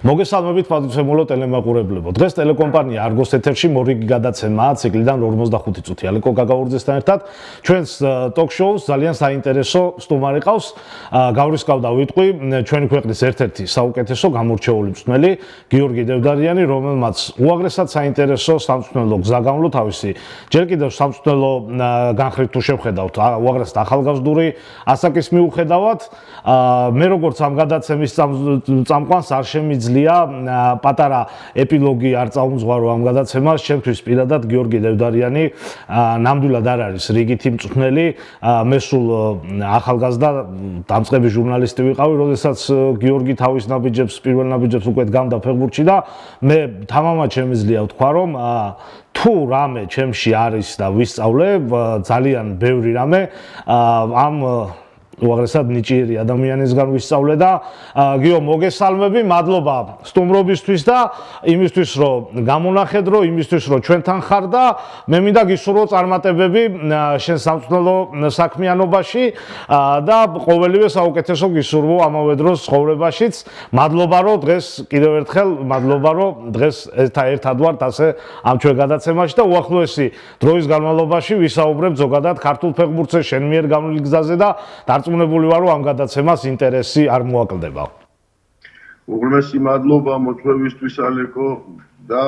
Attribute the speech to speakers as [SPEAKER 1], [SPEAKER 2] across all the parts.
[SPEAKER 1] მოგესალმებით პატრიცემულო ტელემაყურებლებო. დღეს ტელეკომპანია Argos ეთერში მორიგი გადაცემაა ციკლიდან 45 წუთი. ალეკო გაგაურძესთან ერთად ჩვენს ტოკ-შოუს ძალიან საინტერესო სტუმარი ყავს. გავრისკავდა ვიტყვი ჩვენი ქვეყნის ერთ-ერთი საუკეთესო გამორჩეული მწვრთნელი გიორგი დევდარიანი, რომელმაც უაღრესად საინტერესო სამწვრთნელო გზა გამლო თავისი. ჯერ კიდევ სამწვრთნელო განხრით თუ შევხედავთ, უაღრესად ახალგაზრდული ასაკის მიუხედავად, მე როგორც ამ გადაცემის წამყვანს არ შემიძლია პატარა ეპილოგი არ წაუმძღვარო ამ გადაცემას. ჩემთვის პირადად გიორგი დევდარიანი ნამდვილად არ არის რიგითი მწვრთნელი. მე სულ ახალგაზრდა დამწყები ჟურნალისტი ვიყავი, როდესაც გიორგი თავის ნაბიჯებს, პირველ ნაბიჯებს უკვე დგამდა ფეხბურთში და მე თამამად შემიძლია ვთქვა, რომ თუ რამე ჩემში არის და ვისწავლე ძალიან ბევრი რამე ამ უაღრესად ნიჭიერი ადამიანისგან ვისწავლე და გიო მოგესალმები, მადლობა სტუმრობისთვის და იმისთვის რომ გამონახეთ, რომ იმისთვის რომ ჩვენთან ხარ და მე მინდა გისურვო წარმატებები შენ სამწვრთნელო საქმიანობაში და ყოველივე საუკეთესო გისურვო ამავე დროს ცხოვრებაშიც. მადლობა რომ დღეს კიდევ ერთხელ მადლობა რომ დღეს ერთად ვართ ასე ამ ჩვენ გადაცემაში და უახლოესი დროის განმავლობაში ვისაუბრებთ ზოგადად ქართულ ფეხბურთზე შენ მიერ გამლულ გზაზე და წუნებული ვარ რომ ამ გადაცემას ინტერესი არ მოაკლდება.
[SPEAKER 2] უღრმესი მადლობა მოწვევისთვის ალეკო და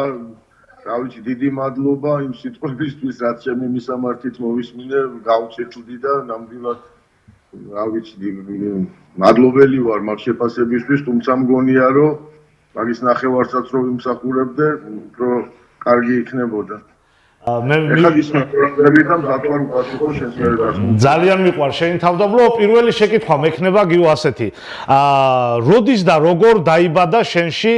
[SPEAKER 2] რა ვიცი დიდი მადლობა იმ სიტყვებისთვის რაც ჩემი მისამართით მოვისმინე, გავწირთდი და ნამდვილად რა ვიცი მადლობელი ვარ მაგ შეფასებისთვის, თუმცა მგონია რომ მაგის ნახევარსაც რომ ვიმსახურებდე, უფრო კარგი იქნებოდა.
[SPEAKER 1] ძალიან მიყვარს შენი თავდაბლო. პირველი შეკითხვა მექნება გიო ასეთი. როდის და როგორ დაიბადა შენში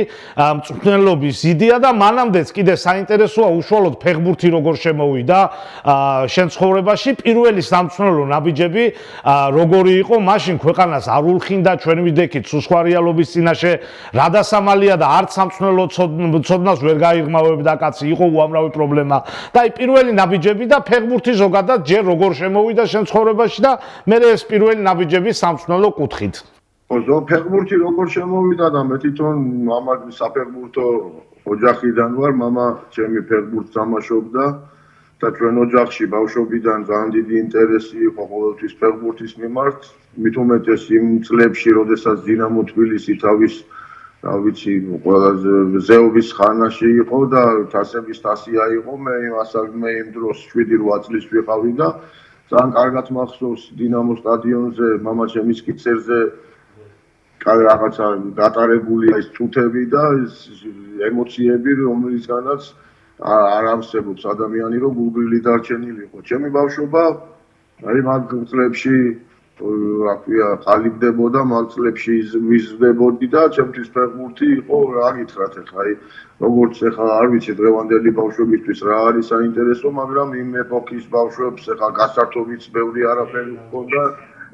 [SPEAKER 1] მწვრთნელობის იდეა და მანამდეც კიდე საინტერესოა უშუალოდ ფეხბურთი როგორ შემოვიდა შენ ცხოვრებაში, პირველი სამწვრთნელო ნაბიჯები როგორი იყო, მაშინ ქვეყანას არ ულხინდა, ჩვენ ვიდექით სუსხვა რეალობის წინაშე რა დასამალია და არც სამწვრთნელო ცოდნას ვერ გაიღმავებდა კაცი, იყო უამრავი პრობლემა. და პირველი ნაბიჯები და ფეხბურთი ზოგადად ჯერ როგორ შემოვიდა შენ ცხოვრებაში და მე ეს პირველი ნაბიჯები სამწვრთნელო კუთხით.
[SPEAKER 2] ხო, ფეხბურთი როგორ შემოვიდა და მე თვითონ მამა საფეხბურთო ოჯახიდან ვარ, მამა ჩემი ფეხბურთს თამაშობდა და ჩვენ ოჯახში ბავშვობიდან ძალიან დიდი ინტერესი იყო ყოველთვის ფეხბურთის მიმართ, მით უმეტეს იმ წლებში, როდესაც დინამო თბილისი თავის რა ვიცი, ყველაზე ზეობის ხანაში იყო და თასების თასია იყო. მე იმ დროს 7-8 წლის ვიყავი და ძალიან კარგად მახსოვს დინამო სტადიონზე, მამა ჩემის კიცერზე რაღაცა გატარებული ეს წუთები და ეს ემოციები, რომელიცგანაც არ ამსებობს ადამიანი, რომ გულგრილი დარჩენილიყო. ჩემი ბავშვობა აი მაგ წლებში რა ქვია, ყალიბდებოდა მაგ წლებში ვიზრდებოდი და ჩემთვის ფეხბურთი იყო რა გითხრათ ახლა, აი როგორც ახლა არ ვიცი დღევანდელი ბავშვებისთვის რა არის საინტერესო, მაგრამ იმ ეპოქის ბავშვებს ახლა გასართობიც ბევრი არაფერი ჰქონდა.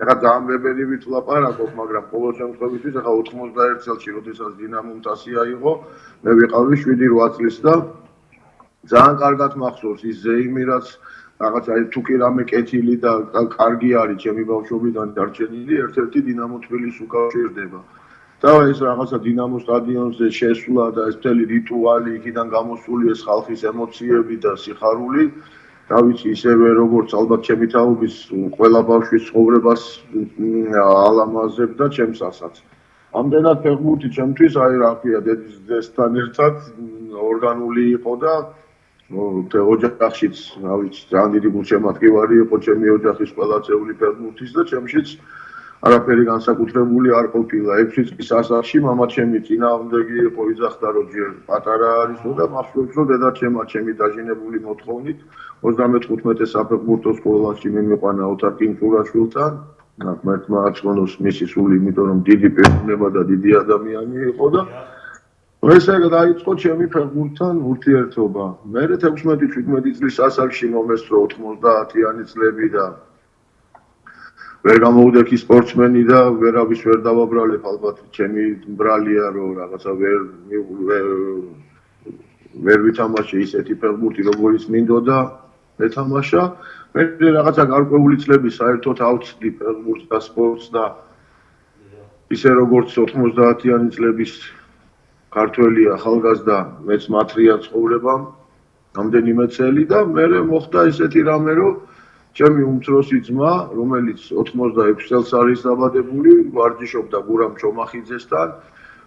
[SPEAKER 2] ახლა ძალიან ბებერივით ვლაპარაკობ, მაგრამ ყოველ შემთხვევაში ახლა 91 წელს, როდესაც დინამომ თასია იყო, მე ვიყავი 7-8 წლის და ძალიან კარგად მახსოვს ის ზეიმი, რაც რაღაცა თუ კი რამე კეთილი და კარგი არის ჩემი ბავშვობიდან დარჩენილი, ერთ-ერთი დინამო თბილისს უკავშირდება. და ეს რაღაცა დინამო სტადიონზე შესვლა და ეს მთელი რიტუალი, იქიდან გამოსული ეს ხალხის ემოციები და სიხარული, რა ვიცი, ისევე როგორც ალბათ ჩემი თაობის ყველა ბავშვის ცხოვრებას ალამაზებდა ჩემსასაც. ამდენად ფეხბურთი ჩემთვის აი რა ქვია, დედასთან ერთად ორგანული იყო და ოჯახშიც, რა ვიცი, ძალიან დიდი გულშემატკივარი იყო ჩემი ოჯახის ყველა წევრი ფეხბურთის და ჩემშიც არაფერი განსაკუთრებული არ ყოფილა. 6 წლის ასაკში მამა ჩემი წინააღმდეგი იყო, იძახდა რომ ჯერ პატარა არისო და მახსოვს რომ დედაჩემმა ჩემი დაჟინებული მოთხოვნით 35 საფეხბურთო სკოლაში მიმიყვანა ოთარ კინჭურაშვილთან. ღმერთმა აწმონოს მისი სული, იმიტომ რომ დიდი პიროვნება და დიდი ადამიანი იყო და ესე დაიწყო ჩემი ფეხბურთთან ურთიერთობა. მე 16-17 წლის ასაკში მომესწრო 90-იანი წლები და ვერ გამოვდექი სპორტსმენი და ვერავის ვერ დავაბრალებ, ალბათ ჩემი მბრალია რომ რაღაცა ვერ ვითამაშე ისეთი ფეხბურთი როგორიც მინდოდა მეთამაშა. მე რაღაცა გარკვეული წლები საერთოდ ავწდი ფეხბურთს და სპორტს და ისე როგორც 90-იანი წლების ქართველი ახალგაზრდა მეც მათრია ცხოვრებამ რამდენიმე წელი და მე მოხდა ისეთი რამე რომ ჩემი უმცროსი ძმა რომელიც 86 წელს არის დაბადებული ვარჯიშობდა გურამ ჩომახიძესთან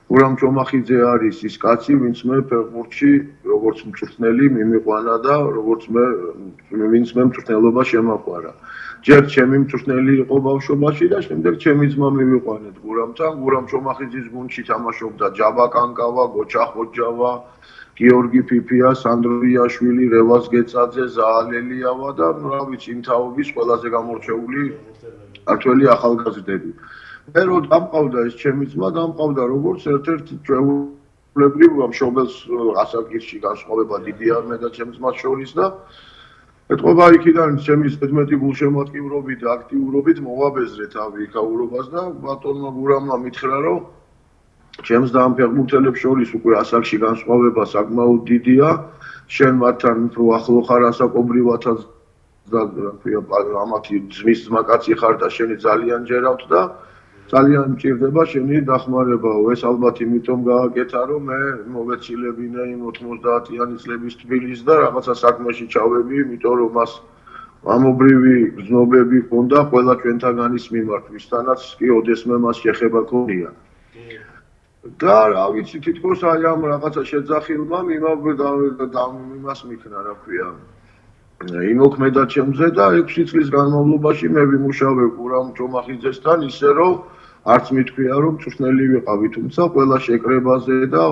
[SPEAKER 2] გურამ ჩომახიძე არის ის კაცი ვინც მე ფეხბურთში როგორც მწვრთნელი მიმიყვანა და როგორც ვინც მე მწვრთნელობა შემაყვარა ჯერ ჩემი მწვრთნელი იყო ბავშვობაში და შემდეგ ჩემი ძმა მივიყვანეთ გურამთან გურამ ჩომახიძის გუნდში თამაშობდა ჯაბა კანკავა გოჩა ხოჯავა გიორგი ფიფია, სანდროიაშვილი, რევაზ გეცაძე, ზაალელიავა და რა ვიცი, იმ თაობის ყველაზე გამორჩეული ქართველი ახალგაზრდები. მე რო დამყავდა ეს ჩემი ძმა, დამყავდა როგორც ერთ-ერთი ჩვეულებრივ მშობელს ასაკირში განსხვავება დიდია მე და ჩემს ძმას შორის და ეთყობა იქიდან ჩემი ზედმეტი გულშემატკივრობით და აქტიურობით მოვაბეზრე თავი იქაურობას და ბატონმა გურამმა მითხრა რომ ჩემს და ამ ფეხბურთელებს შორის უკვე ასაკში განსხვავება საკმაოდ დიდია. შენ მათთან უფრო ახლო ხარ ასაკობრივათაც და ამათი ძმის ძმაკაცი ხარ და შენი ძალიან ჯერავთ და ძალიან მჭირდება შენი დახმარებაო. ეს ალბათ იმიტომ გააკეთა რომ მე მოვეცილებინე იმ 90-იანი წლების თბილისს და რაღაცა საქმეში ჩავები, იმიტომ რომ მას ამობრივი გრძნობები ჰქონდა ყველა ჩვენთაგანის მიმართ, ვისთანაც კი ოდესმე მას შეხება ქონია. და რა ვიცი თითქოს აი ამ რაღაცა შეძახილმა იმას მიქნა რა ქვია იმოქმედა ჩემზე და 6 წლის განმავლობაში მე ვიმუშავე გურამ ჩომახიძესთან ისე რომ არც მithქვია რომ მწვრთნელი ვიყავი თუმცა ყველა შეკრებაზე და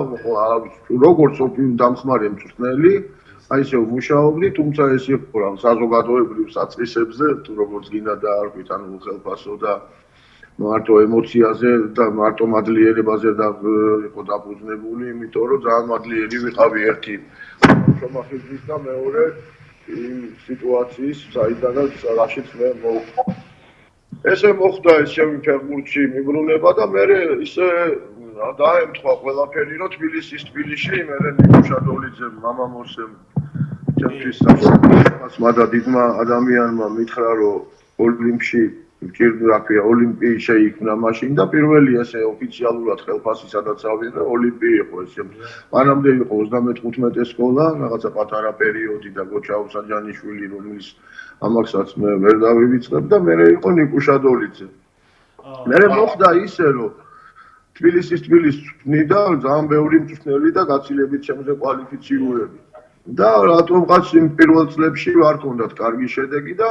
[SPEAKER 2] როგორც ოფიციალ დამხმარე მწვრთნელი აი ესე ვმუშაობდი თუმცა ეს იყო რა საზოგადოებრივ საწყისებზე თუ როგორც გინდა და არ ვით ანუ ხელფასო და მარტო ემოციაზე და მარტო მადლიერებაზე და იყო დაფუძნებული, იმიტომ რომ ძალიან მადლიერი ვიყავი ერთი ჩომახიძის და მეორე იმ სიტუაციის საიდანაც რაშიც მე მოვხდა. ესე მოხდა ეს ჩემი ფეხბურთში მიბრუნება და მე ისე დაემთხვა ყველაფერი რომ თბილისის თბილისში მე ნიკუშა დოლიძემ მამამოსემ ჩემთვის საქმეს და დიდმა ადამიანმა მითხრა რომ ოლიმპში მჭირდება ოლიმპიი შეიქმნა მაშინ და პირველი ესე ოფიციალურად ხელფასი სადაც ავიღე ოლიმპიი იყო ესე მანამდე იყო 35 სკოლა რაღაცა პატარა პერიოდი და გოჩა უსაჯანიშვილი რომელიც ამასაც მე ვერ დავივიწყებ და მე იყო ნიკუშა დოლიძე მე მოხდა ისე რომ თბილისის წვნიდა ძალიან ბევრი მწვრთნელი და გაცილებით ჩემზე კვალიფიციურები და რატომღაც იმ პირველ წლებში არ ჰქონდათ კარგი შედეგი და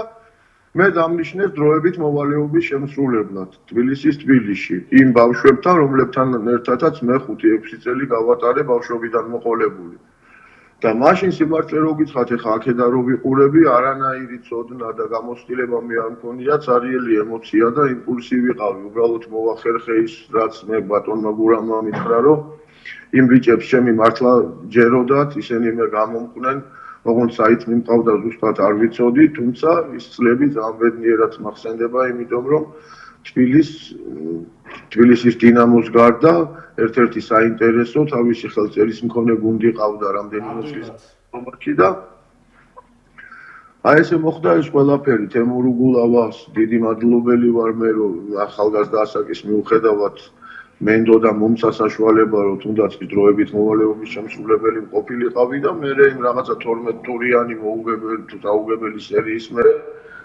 [SPEAKER 2] მე დამნიშნეს დროებით მოვალეობის შემსრულებლად თბილისში იმ ბავშვებთან რომლებთან ერთადაც მე 5-6 წელი გავატარე ბავშვობიდან მოყოლებული და მაშინ სიმართლე რო გითხრათ ეხა აქედან რო ვიყურები არანაირი ცოდნა და გამოცდილება მე არ მქონია ცარიელი ემოცია და იმპულსი ვიყავი უბრალოდ მოვახერხე ის რაც მე ბატონმა გურამმა მითხრა რომ იმ ბიჭებს ჩემი მართლა ჯეროდათ ისინი მე გამომყვნენ ოღონდ საით მიმყავდა ზუსტად არ ვიცოდი, თუმცა ის წლები ძალიან ბედნიერად მახსენდება, იმიტომ რომ თბილისის დინამოს გარდა ერთ-ერთი საინტერესო თავისი ხელწერის მქონე გუნდი ყავდა რამდენიმე წლის განმავლობაში და აი ესე მოხდა ეს ყველაფერი თემურ უგულავას დიდი მადლობელი ვარ მე რომ ახალგაზრდა ასაკის მიუხედავად მენდოდა მომცა საშუალება რომ თუნდაც დროებით მოვალეობის შემსრულებელი ყოფილიყავი და მე იმ რაღაცა 12 ტურიანი მოუგებელი თუ დაუგებელი სერიის მე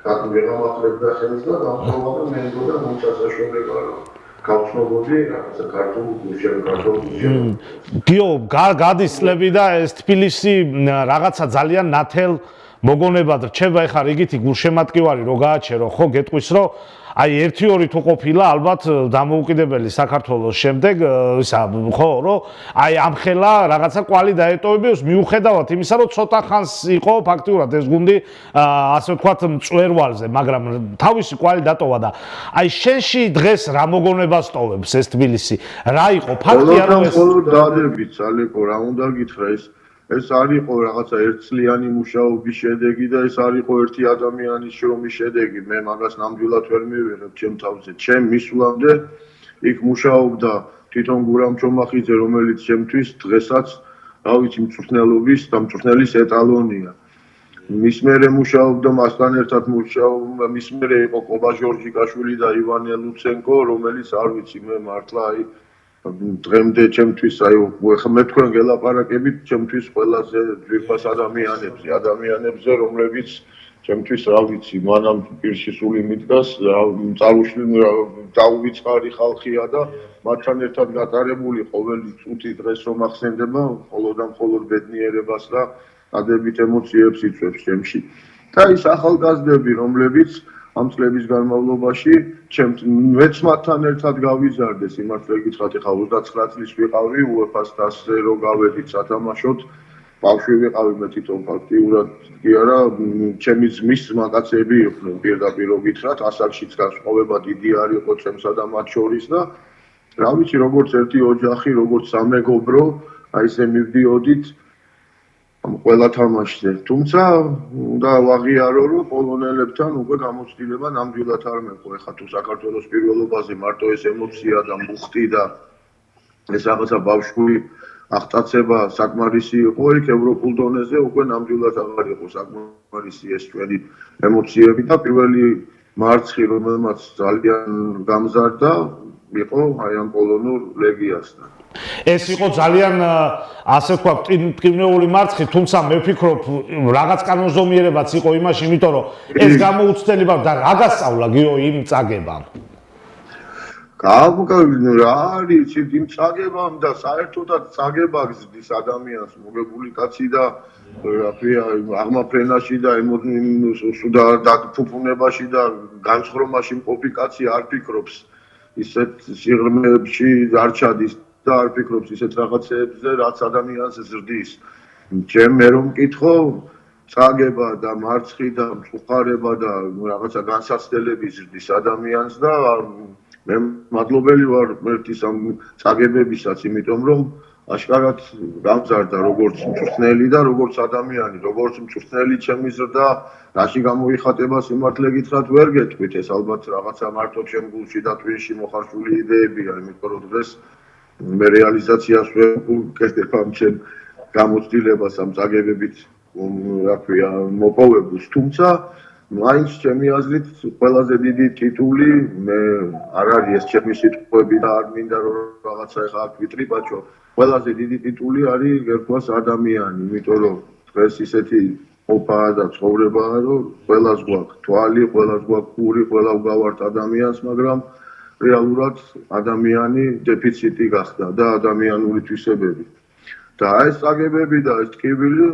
[SPEAKER 2] გამახლებდა ხელს და გამოვიდა მენდოდა მომცა საშუალება რომ გავცნობოდი რაღაცა ქართულ
[SPEAKER 1] გიო გადის წლები და ეს თბილისი რაღაცა ძალიან ნათელ მოგონებად რჩება ეხა რიგითი გულშემატკივარი რო გააჩერო ხო გეტყვის რომ აი 1-2 თუ ყოფილა ალბათ დამოუკიდებელი საქართველოს შემდეგ ისა ხო რომ აი ამხელა რაღაცა კვალი დაეტოვებიოს მიუხედავად იმისა რომ ცოტა ხანს იყო ფაქტიურად ეს გუნდი ასე ვთქვათ მწვერვალზე მაგრამ თავისი კვალი დატოვა და აი შენში დღეს რა მოგონებას ტოვებს ეს თბილისი რა იყო ფაქტია რომ ეს
[SPEAKER 2] დადებით ალეკო რა უნდა გითხრა ეს არ იყო რაღაცა ერთწლიანი მუშაობის შედეგი და ეს არ იყო ერთი ადამიანის შრომის შედეგი. მე მაგას ნამდვილად ვერ მივიღებ ჩემ თავზე. ჩემ მისვლამდე იქ მუშაობდა თვითონ გურამ ჩომახიძე, რომელიც ჩემთვის დღესაც, რა ვიცი, მწვრთნელობის და მწვრთნელის ეტალონია. მის მერე მუშაობდა მასთან ერთად მუშაობდა, მის მერე იყო კობა ჟორჟიკაშვილი და ივანე ლუცენკო, რომელიც არ ვიცი, მე მართლა აი დღემდე ჩემთვის აი მე თქვენ გელაპარაკებით ჩემთვის ყველაზე ძვირფას ადამიანებზე რომლებიც ჩემთვის რა ვიცი მანამ პირში სული მიდგას დაუვიწყარი ხალხია და მათთან ერთად გატარებული ყოველი წუთი დღეს რომ ახსენდება მხოლოდ და მხოლოდ ბედნიერებას და ადებით ემოციებს იწვევს ჩემში და ის ახალგაზრდები რომლებიც ამ წლების განმავლობაში მეც მათთან ერთად გავიზარდე სიმართლე გითხრათ ეხლა 29 წლის ვიყავი UEFA-ს დასზე რო გავედით სათამაშოდ ბავშვი ვიყავი მე თვითონ ფაქტიურად კი არა ჩემი ძმის მაკაცები იყვნენ პირდაპირ რო გითხრათ ასაკშიც განსხვავება დიდი არ იყო ჩემსა და მათ შორის და რა ვიცი როგორც ერთი ოჯახი როგორც სამეგობრო აი ესე მივდიოდით ყველა თამაშზე. თუმცა უნდა ვაღიარო, რომ პოლონელებთან უკვე გამოცდილება ნამდვილად არ მეყო. ეხლა თუ საქართველოს პირველობაზე მარტო ეს ემოცია და მუხტი და ეს რაღაცა ბავშვური აღტაცება საკმარისი იყო, იქ ევროპულ დონეზე უკვე ნამდვილად აღარ იყო საკმარისი ეს ჩვენი ემოციები და პირველი მარცხი, რომელმაც ძალიან გამზარდა, იყო აი ამ პოლონურ ლეგიასთან.
[SPEAKER 1] ეს იყო ძალიან ასე ვთქვა მტკივნეული მარცხი, თუმცა მე ვფიქრობ რაღაც კანონზომიერებაც იყო იმაში, იმიტომ რომ ეს გამოუცდელება და რა გასწავლა გიო იმ წაგებამ.
[SPEAKER 2] რა არის იმ წაგებამ და საერთოდაც წაგება გზდის ადამიანს მოგებული კაცი და რა ქვია აღმაფრენაში და და ფუფუნებაში და განცხრომაში მყოფი კაცი არ ფიქრობს ისეთ სიღრმეებში არ ჩადის და არ ფიქრობს ისეთ რაღაცებზე, რაც ადამიანს ზრდის. მე რომ მკითხო, წაგება და მარცხი და მწუხარება და რაღაცა განსაცდელები ზრდის ადამიანს და მე მადლობელი ვარ ერთის ამ წაგებებისაც, იმიტომ რომ აშკარად გამზარდა როგორც მწვრთნელი და როგორც ადამიანი, როგორც მწვრთნელი ჩემი ზრდა, რაში გამოიხატება სიმართლე გითხრათ ვერ გეტყვით, ეს ალბათ რაღაცა მარტო ჩემ გულში და ტვინში მოხარშული იდეებია, იმიტომ რომ დღეს მე რეალიზაციას ვერ ვუკეთებ ამ ჩემ გამოცდილებას ამ წაგებებით რა ქვია მოპოვებულს თუმცა მაინც ჩემი აზრით ყველაზე დიდი ტიტული მე არ არის ეს ჩემი სიტყვები და არ მინდა რომ რაღაცა ეხა აქ ვიტრიბაჩო ყველაზე დიდი ტიტული არის ერთგვარს ადამიანი იმიტომ რომ დღეს ისეთი ყოფაა და ცხოვრებაა რომ ყველას გვაქვს თვალი ყველას გვაქვს პური ყველა ვგავართ ადამიანს მაგრამ რეალურად ადამიანი დეფიციტი გახდა და ადამიანური თვისებები. და ეს წაგებები და ეს ტკივილი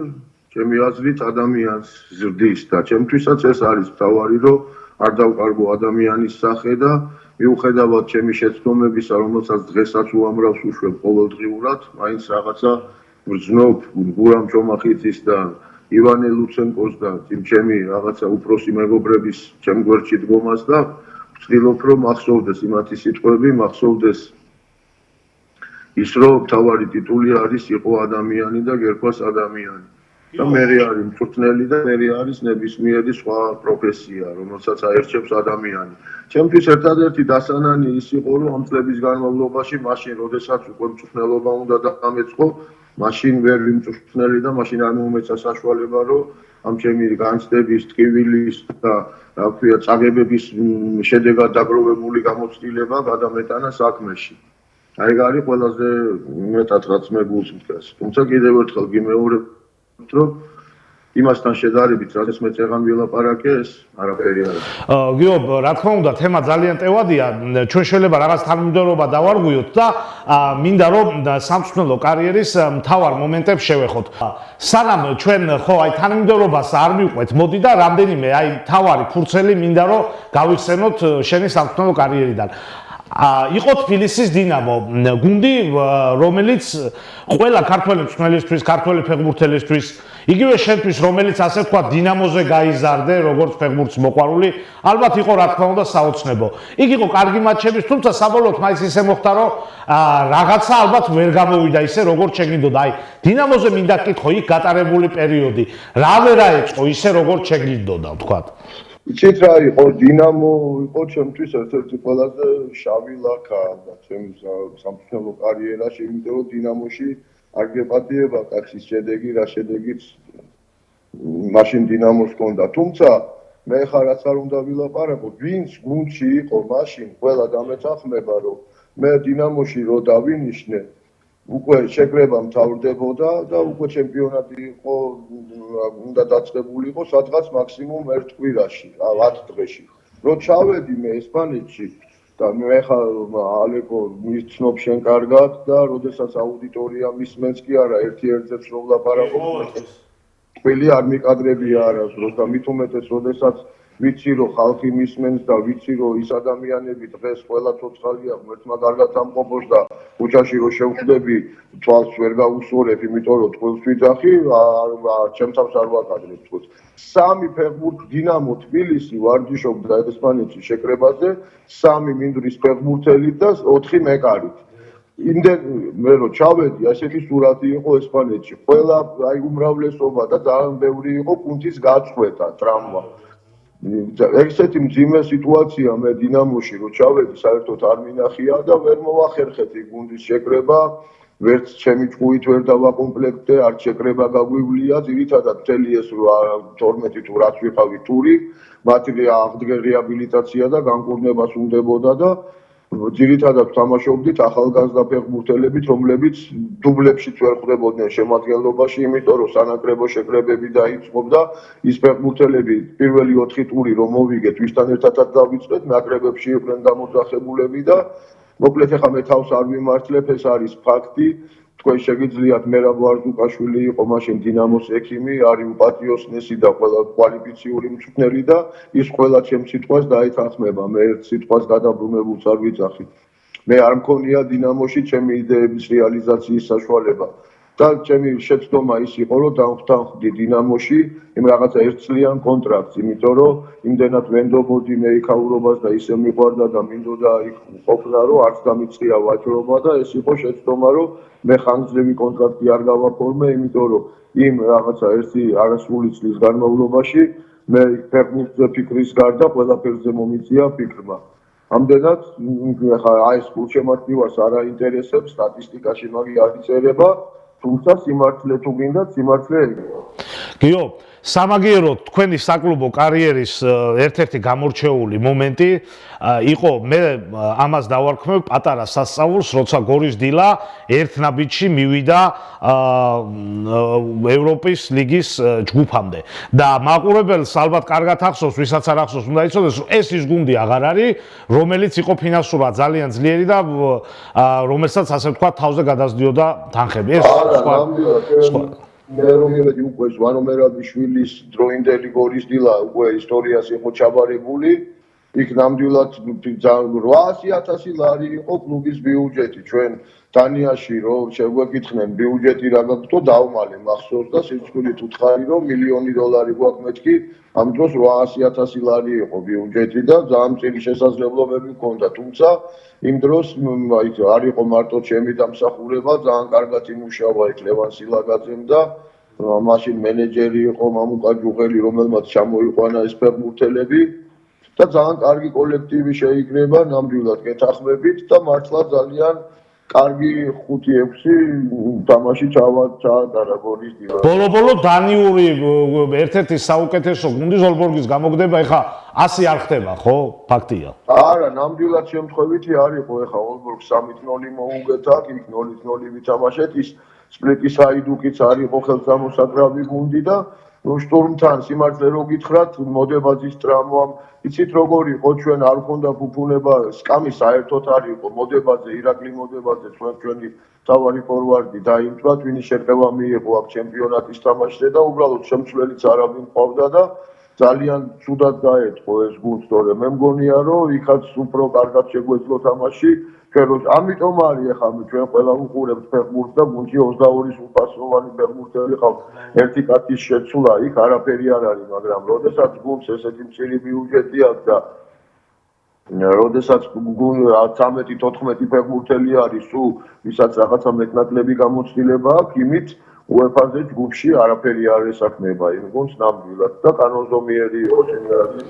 [SPEAKER 2] ჩემი აზრით ადამიანს ზრდის და ჩემთვისაც ეს არის მთავარი რომ არ დავკარგო ადამიანის სახე და მიუხედავად ჩემი შეცდომებისა რომელსაც დღესაც უამრავს უშვებ ყოველდღიურად, მაინც რაღაცა ვრძნობ გურამ ჭომახიძის და ივანე ლუცენკოს და ჩემი რაღაცა უფროსი მეგობრების ჩემ გვერდში დგომას და ვცდილობ რომ მახსოვდეს იმათი სიტყვები, მახსოვდეს ის რომ თავარი ტიტული არის იყო ადამიანი და გერქვას ადამიანი. და მე არის მწვრთნელი და მე არის ნებისმიერი სხვა პროფესია, რომელსაც აერჩევს ადამიანი. ჩემთვის ერთადერთი დასანანი ის იყო რომ ამ წლების განმავლობაში, მაშინ როდესაც უკვე მწვრთნელობა უნდა დამეწყო, მაშინ ვერ ვიმწვრთნელი და მაშინ არ მომეცა საშუალება რომ ამ ჩემი განცდების, ტკივილის და რა ქვია, წაგებების შედეგად დაგროვებული გამოცდილება გადამეტანა საქმეში. აი ეგ არის ყველაზე მეტად რაც მე გულს მდგას. თუმცა კიდევ ერთხელ გიმეორებ რომ იმასთან შედარებით, რაც მე წეღან ვილაპარაკე, ეს არაფერი არ არის.
[SPEAKER 1] გიო, რა თქმა უნდა, თემა ძალიან ტევადია. ჩვენ შეიძლება რაღაც თანმიმდევრობა დავარღვიოთ და მინდა რომ სამწვრთნელო კარიერის მთავარ მომენტებს შევეხოთ. სანამ ჩვენ ხო აი თანმიმდევრობას არ მივყვეთ, მოდი და რამდენიმე აი მთავარი ფურცელი მინდა რომ გავიხსენოთ შენი სამწვრთნელო კარიერიდან. იყო თბილისის დინამო, გუნდი, რომელიც ყველა ქართველი მწვრთნელისთვის, ქართველი ფეხბურთელისთვის, იგივე შენთვის, რომელიც ასე თქვა დინამოზე გაიზარდე, როგორც ფეხბურთის მოყვარული, ალბათ იყო რა თქმა უნდა საოცნებო. იქ იყო კარგი მატჩები, თუმცა საბოლოოდ მაინც ისე მოხდა, რომ რაღაცა ალბათ ვერ გამოვიდა ისე, როგორც შეგინდოდა. აი, დინამოზე მინდა გკითხო, იქ გატარებული პერიოდი, რა ვერ აეწყო ისე, როგორც შეგინდოდა, ვთქვათ.
[SPEAKER 2] იცით რა იყო დინამო იყო ჩემთვის ერთ-ერთი ყველაზე შავი ლაქა ჩემს სამწვრთნელო კარიერაში, იმიტომ რომ დინამოში არ გეპატიება კაცის შედეგი, რა შედეგიც მაშინ დინამოს ჰქონდა. თუმცა მე ხარ რაც არ უნდა ვილაპარაკო, ვინც გუნდში იყო მაშინ, ყველა დამეთანხმება, რომ მე დინამოში რო დავინიშნე უკვე შეკრება მთავრდებოდა და უკვე ჩემპიონატი იყო უნდა დაწყებულიყო სადღაც მაქსიმუმ ერთ კვირაში 10 დღეში რო ჩავედი მე ესპანეთში და მე ხა ალეკო მიცნობ შენ კარგად და როდესაც აუდიტორია მისმენს კი არა ერთ-ერთზე რო ვლაპარაკობ ყველი არ მიკადრებია არასდროს და მით უმეტეს როდესაც ვიცი რომ ხალხი მისმენს და ვიცი რომ ის ადამიანები დღეს ყველა ცოცხალია ღმერთმა კარგად ამყოფოს და ქუჩაში რო შევხვდები თვალს ვერ გაუსწორებ იმიტომ რომ თქოს ვიძახი ჩემთავს არ ვაკადრებ თქოს სამი ფეხბურთი დინამო თბილისი ვარჯიშობდა ესპანეთში შეკრებაზე სამი მინდვრის ფეხბურთელი და 4 მეკარით იმდენ მე რო ჩავედი ასეთი სურათი იყო ესპანეთში ყველა აი უმრავლესობა და ძალიან ბევრი იყო პუნქტის გაწყვეტა ტრამვა ეგეთი მძიმე სიტუაცია მე დინამოში რო ჩავედი საერთოდ არ მინახია და ვერ მოვახერხეთი გუნდის შეკრება ვერც ჩემი ჭუით ვერ დავაკომპლექტე არ შეკრება გაგვივლია ძირითადად მთელი ეს 12 თუ რაც ვიყავი ტური მათი აღდგენ-რეაბილიტაცია და განკურნებას უნდებოდა და ძირითადად თამაშობდით ახალგაზრდა ფეხბურთელებით რომლებიც დუბლებშიც ვერ ხვდებოდნენ შემადგენლობაში იმიტომ რომ სანაკრებო შეკრებები დაიწყო და ის ფეხბურთელები პირველი 4 ტური რომ მოვიგეთ ვისთან ერთადაც დავიწყეთ ნაკრებებში იყვნენ გამოძახებულები და მოკლედ ახლა მე თავს არ ვიმართლებ ეს არის ფაქტი თქვენ შეგიძლიათ მერაბ ვარზუკაშვილი იყო მაშინ დინამოს ექიმი არის უპატიოსნესი და ყველა კვალიფიციური მწვრთნელი და ის ყველა ჩემს სიტყვას დაეთანხმება მე ერთ სიტყვას გადაბრუნებულს არ ვიძახი მე არ მქონია დინამოში ჩემი იდეების რეალიზაციის საშუალება და ჩემი შეცდომა ის იყო რომ დავხდე დინამოში იმ რაღაცა ერთწლიან კონტრაქტს იმიტომ რომ იმდენად ვენდობოდი მე იქაურობას და ისე მიყვარდა და მინდოდა იქ ყოფნა რომ არც დამიწყია ვაჭრობა და ეს იყო შეცდომა რომ მე ხანგრძლივი კონტრაქტი არ გავაფორმე იმიტომ რომ იმ რაღაცა ერთი არასრული წლის განმავლობაში მე ფეხბურთზე ფიქრის გარდა ყველაფერზე მომიწია ფიქრმა ამდენად ხა აი ეს გულშემატკივარს არ აინტერესებს სტატისტიკაში მაგი არ იწერება თუმცა სიმართლე თუ გინდათ სიმართლე
[SPEAKER 1] გიო სამაგიეროდ თქვენი საკლუბო კარიერის ერთ-ერთი გამორჩეული მომენტი იყო მე ამას დავარქმევ პატარა სასწაულს როცა გორის დილა ერთ ნაბიჯში მივიდა ევროპის ლიგის ჯგუფამდე და მაყურებელს ალბათ კარგად ახსოვს ვისაც არ ახსოვს უნდა იცოდეს რომ ეს ის გუნდი აღარ არის რომელიც იყო ფინანსურად ძალიან ძლიერი და რომელსაც ასე ვთქვათ თავზე გადასდიოდა თანხები ეს სხვა
[SPEAKER 2] მე რომ მივედი უკვე ზვანო მერაბიშვილის დროინდელი გორის დილა უკვე ისტორიას იყო ჩაბარებული იქ ნამდვილად 800,000 ლარი იყო კლუბის ბიუჯეტი ჩვენ დანიაში რომ შეგვეკითხნენ ბიუჯეტი რა გაქვს თო დავმალე მახსოვს და სიჩქულით უთხარი რომ $1,000,000 გვაქვს მეთქი ამ დროს 800,000 ლარი იყო ბიუჯეტი და ძალიან წილი შესაძლებლობები მქონდა თუმცა იმ დროს აი არ იყო მარტო ჩემი დამსახურება ძალიან კარგად იმუშავა იქ ლევან სილაგაძემ და მაშინ მენეჯერი იყო მამუკა ჯუღელი რომელმაც ჩამოიყვანა ეს ფეხბურთელები და ძალიან კარგი კოლექტივი შეიკრება ნამდვილად გეთანხმებით და მართლა ძალიან კარგი 5-6 თამაში ჩაატარა გორის დილა.
[SPEAKER 1] ბოლო დანიური ერთ-ერთი საუკეთესო გუნდი ზოლბორგის გამოგდება, ეხა 100 არ ხდება, ხო? ფაქტია.
[SPEAKER 2] არა, ნამდვილად შემთხვევითი არ იყო, ეხა ოლბორგს 3-0 მოუგეთა, იქ 0-0 ვითამაშეთ, ის სპლიტის აიდუკიც არ იყო ხელსამოსაკრავი გუნდი და შტურმთან სიმართლე რო გითხრათ, მოდებაძის ტრამვამ, იცით როგორ იყო ჩვენ არ ქონდა ფუფუნება, სკამი საერთოდ არ იყო, მოდებაძე, ირაკლი მოდებაძე, ჩვენი თავარი ფორვარდი დაიმტვრა, ვინის შეკრება მიიღო აქ ჩემპიონატის თამაშზე და უბრალოდ შემცვლელიც არავინ ყავდა და ძალიან ცუდად დაეწყო ეს გუნდს, თორემ მე მგონია რომ იქაც უფრო კარგად შეგვეძლო თამაში, ამიტომ არის ახლა ჩვენ ყველა უყურებთ ფეხბურთს და გუნდში 22 სრულფასოვანი ფეხბურთელი ყავს. ერთი კაცის შეცვლა იქ არაფერი არ არის, მაგრამ როდესაც გუნდს ესეთი მცირე ბიუჯეტი აქვს და როდესაც გუნდს 13-14 ფეხბურთელი არის, სულ ვისაც რაღაცა მეტნაკლები გამოცდილება აქვს, იმით UEFA-ზე ჯგუფში არაფერი არ ესახნება იმ გუნდს ნამდვილად და კანონზომიერი იყო ჩემპიონატი.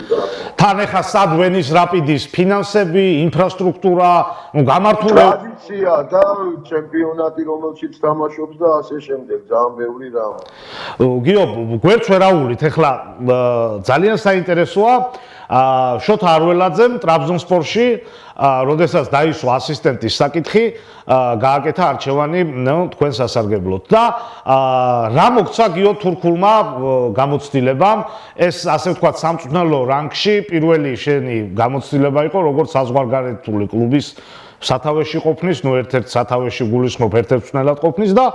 [SPEAKER 1] თან ეხა სად ვენის რაპიდის ფინანსები, ინფრასტრუქტურა, გამართული
[SPEAKER 2] ტრადიცია და ჩემპიონატი რომელშიც თამაშობს და ასე შემდეგ, ძალიან ბევრი რამ.
[SPEAKER 1] გიო, გვერდს ვერაულით, ეხლა ძალიან საინტერესოა შოთა არველაძემ ტრაბზონსპორში როდესაც დაისვა ასისტენტის საკითხი გააკეთა არჩევანი თქვენ სასარგებლოდ და რა მოგცა გიო თურქულმა გამოცდილებამ ეს ასე ვთქვათ სამწვრთნელო რანგში პირველი შენი გამოცდილება იყო როგორც საზღვარგარეთული კლუბის სათავეში ყოფნის, ნუ ერთ-ერთ სათავეში გულისხმობ ერთ-ერთ მწვრთნელად ყოფნის და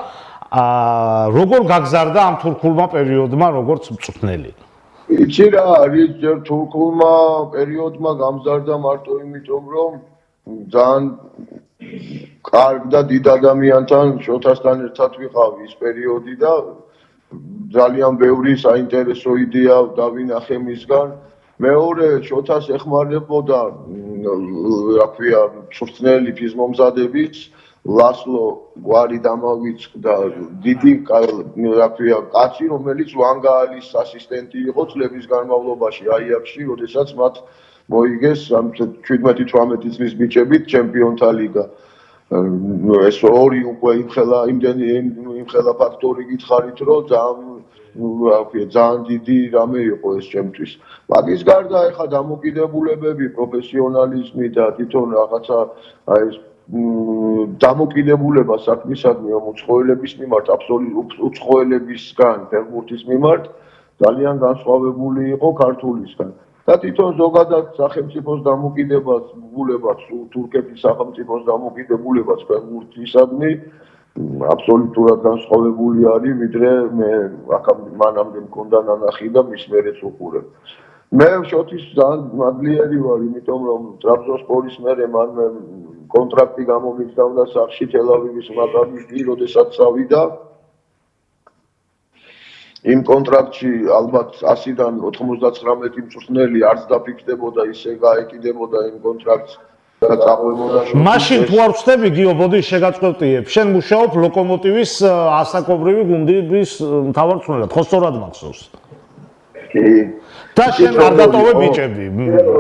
[SPEAKER 1] როგორ გაგზარდა ამ თურქულმა პერიოდმა როგორც მწვრთნელი?
[SPEAKER 2] იცი რა არის თურქულმა პერიოდმა გამზარდა მარტო იმიტომ რომ ძალიან კარგ და დიდ ადამიანთან შოთასთან ერთად ვიყავი ის პერიოდი და ძალიან ბევრი საინტერესო იდეა დავინახე მისგან მეორე შოთას ეხმარებოდა რა ქვია მწვრთნელი ფიზმომზადების ლასლო გვარი დამავიწყდა დიდი რა ქვია კაცი რომელიც ვანგაალის ასისტენტი იყო წლების განმავლობაში აიაქსში როდესაც მათ მოიგეს 17-18 წლის ბიჭებით ჩემპიონთა ლიგა ეს ორი უკვე იმხელა ფაქტორი გითხარით რომ ძალიან დიდი რამე იყო ეს ჩემთვის მაგის გარდა ეხა დამოკიდებულებები პროფესიონალიზმი და თვითონ რაღაცა აი ეს დამოკიდებულება საქმისადმი უცხოელების მიმართ უცხოელებისგან ფეხბურთის მიმართ ძალიან განსხვავებული იყო ქართულისგან და თვითონ ზოგადად სახელმწიფოს დამოკიდებულებაც თურქეთის სახელმწიფოს დამოკიდებულებაც ფეხბურთისადმი აბსოლუტურად განსხვავებული არის ვიდრე მე მანამდე მქონდა ნანახი და მის მერეც უყურებ მე შოთის ძალიან მადლიერი ვარ იმიტომ რომ ტრაბზონსპორის მერე მან კონტრაქტი გამომიგზავნა სახში თელავივის მაკაბისში როდესაც წავიდა იმ კონტრაქტში ალბათ 100-დან 99 მწვრთნელი არც დაფიქსდებოდა ისე გაეკიდებოდა იმ კონტრაქტს და წაღვებოდა
[SPEAKER 1] მაშინ თუ არ ვწდები გიო ბოდი შეგაწყვეტიებ შენ მუშაობ ლოკომოტივის ასაკობრივი გუნდის მთავარ მწვრთნელად ხო სწორად მახსოვს და შენ არ დატოვე ბიჭები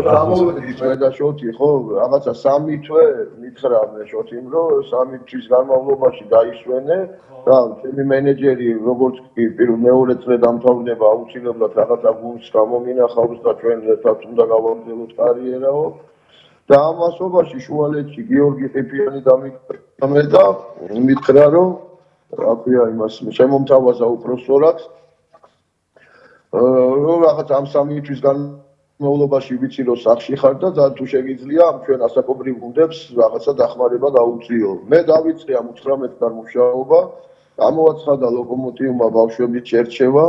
[SPEAKER 2] გამოვედი მე და შოთი ხო რაღაცა 3 თვე მითხრა მე შოთიმ რომ 3 თვის განმავლობაში დაისვენე და ჩემი მენეჯერი როგორც კი მეორე წლე დამთავრდება აუცილებლად რაღაცა გუნდს გამომინახავს და ჩვენ ერთად უნდა გავაგრძელოთ კარიერაო და ამასობაში შუალედში გიორგი ყიფიანი დამიკრა და მითხრა რომ რა ქვია იმას შემომთავაზა უპროსწორად რაღაც ამ 3 თვის განმავლობაში ვიცი რომ სახში ხარ და თუ შეგიძლია ამ ჩვენ ასაკობრივ გუნდებს რაღაცა დახმარება გაუწიო. მე დავიწყე ამ 19-დან მუშაობა, ამოვაცხადა ლოკომოტივმა ბავშვების შერჩევა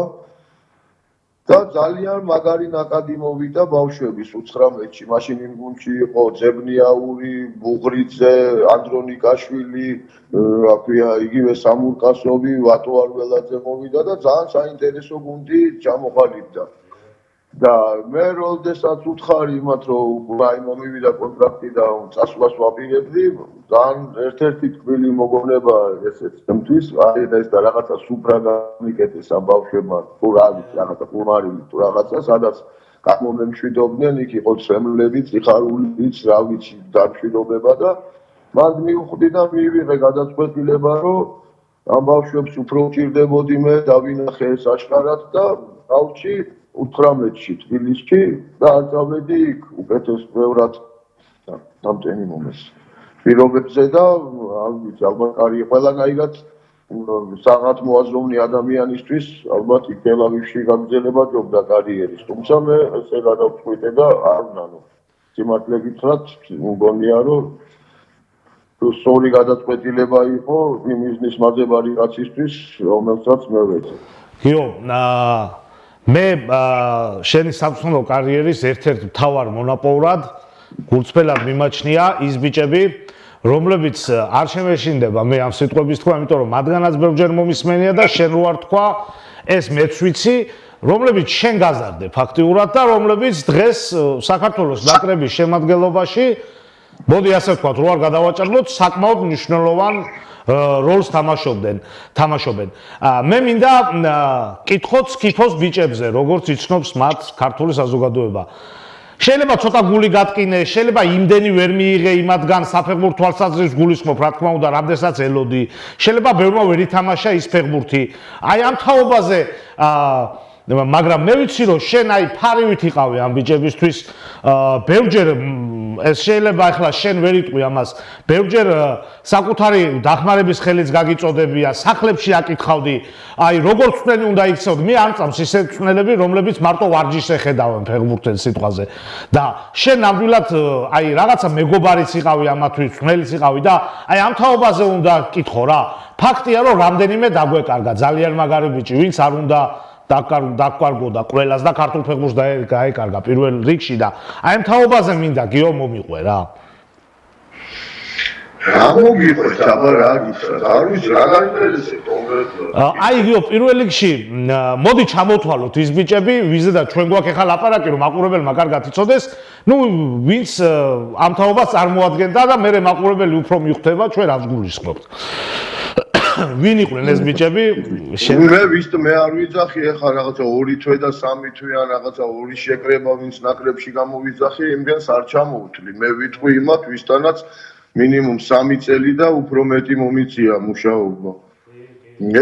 [SPEAKER 2] და ძალიან მაგარი ნაკადი მოვიდა ბავშვების 19-ში. მაშინ იმ გუნდში იყო ძებნიაური, ბუღრიძე, ანდრონიკაშვილი, რა ქვია, იგივე სამურკასოვი, ვატო არველაძე მოვიდა და ძალიან საინტერესო გუნდი ჩამოყალიბდა. და მე როდესაც უთხარი იმათ რომ აი მომივიდა კონტრაქტი და წასვლას ვაპირებდი, ძალიან ერთ-ერთი თქმილი მოგონება ესეც თმთვის, აი ეს და რაღაცა სუპრა გამიკეთეს ამ ბავშვებმა, თუ რა ვიცი, რაღაცა ფუმარილი თუ რაღაცა, სადაც გამომემშვიდობდნენ, იქ იყო ცემლები, ციხარულიც, რა ვიცი, დამშვიდობება და მან მივხვდი და მივიღე გადაწყვეტილება, რომ ამ ბავშვებს უფრო ვჭირდებოდი მე, დავინახე ეს აშკარად და გავჩი 18-ში თბილისში და წავედი იქ უკეთეს ბევრად დამტენი მომეს პირობებზე და ალბათ კარგი ყველანაირად საღათ მოაზროვნე ადამიანისთვის ალბათ იქ თელავივში გაგრძელება ჯობდა კარიერის თუმცა მე ესე გადავწყვიტე და არ ნანო სიმართლე გითხრათ მგონია რომ სწორი გადაწყვეტილება იყო იმ მიზნის მაძებარი კაცისთვის რომელსაც მე ვეძებ
[SPEAKER 1] გიო მე შენი სამწუხარო კარიერის ერთ-ერთ მთავარ მონაპოვრად გულწრფელად მიმაჩნია ის ბიჭები, რომლებიც არ შემეშინდება მე ამ სიტყვების თქვა, იმიტომ რომ მათგანაც ბევრჯერ მომისმენია და შენ რო არ თქვა, ეს მეც ვიცი, რომლებიც შენ გაზარდე ფაქტიურად და რომლებიც დღეს საქართველოს ნაკრების შემადგენლობაში, მოდი ასე ვთქვათ, რო არ გადავაჭარბოთ, საკმაოდ მნიშვნელოვან როლს თამაშობენ. მე მინდა კითხოთ სკიფოს ბიჭებზე, როგორც იცნობს მათ ქართული საზოგადოება. შეიძლება ცოტა გული გატკინე, შეიძლება იმდენი ვერ მიიღე იმათგან საფეხბურთო თვალსაზრისით გულისხმობ, რა თქმა უნდა, რამდენსაც ელოდი. შეიძლება ბევრმა ვერ ითამაშა ის ფეხბურთი. აი ამ თაობაზე მაგრამ მე ვიცი რომ შენ აი ფარივით იყავი ამ ბიჭებისთვის ბევრჯერ ეს შეიძლება ახლა შენ ვერ იტყვი ამას ბევრჯერ საკუთარი დახმარების ხელიც გაგიწოდებია სახლებში აკითხავდი აი როგორც თქვენი უნდა იქცეოდ მე არ წამს ისე წვნელები რომლებიც მარტო ვარჯიშს ეხედავენ ფეხბურთელ სიტყვაზე და შენ ნამდვილად აი რაღაცა მეგობარიც იყავი ამათთვის წვნელიც იყავი და აი ამ თაობაზე უნდა კითხო რა ფაქტია რომ რამდენიმე დაგვეკარგა ძალიან მაგარი ბიჭი ვინც არ უნდა დაკარგო და ყველას და ქართულ ფეხბურთს გაეკარგა პირველ რიგში და აი ამ თაობაზე მინდა გიო მომიყვე რა
[SPEAKER 2] რა მოგიყვეთ აბა რა გითხრათ არ ვიცი რა გაინტერესებს კონკრეტულად
[SPEAKER 1] აი გიო პირველ რიგში მოდი ჩამოთვალოთ ის ბიჭები ვიზედაც ჩვენ გვაქვს ახლა ლაპარაკი რომ მაყურებელმა კარგად იცოდეს ნუ ვინც ამ თაობას წარმოადგენდა და მე მაყურებელი უფრო მიხვდება ჩვენ რაც გულისხმობთ ვინ იყვნენ ეს ბიჭები?
[SPEAKER 2] მე ვist მე არ ვიძახი ახლა რაღაცა 2 თვე და 3 თვე ან რაღაცა 2 შეკრება ვინც ნაკრებში გამოვიძახი იმგანს არ ჩამოვთვლი მე ვიტყვი იმათ ვისთანაც მინიმუმ 3 წელი და უფრო მეტი მომიწია მუშაობა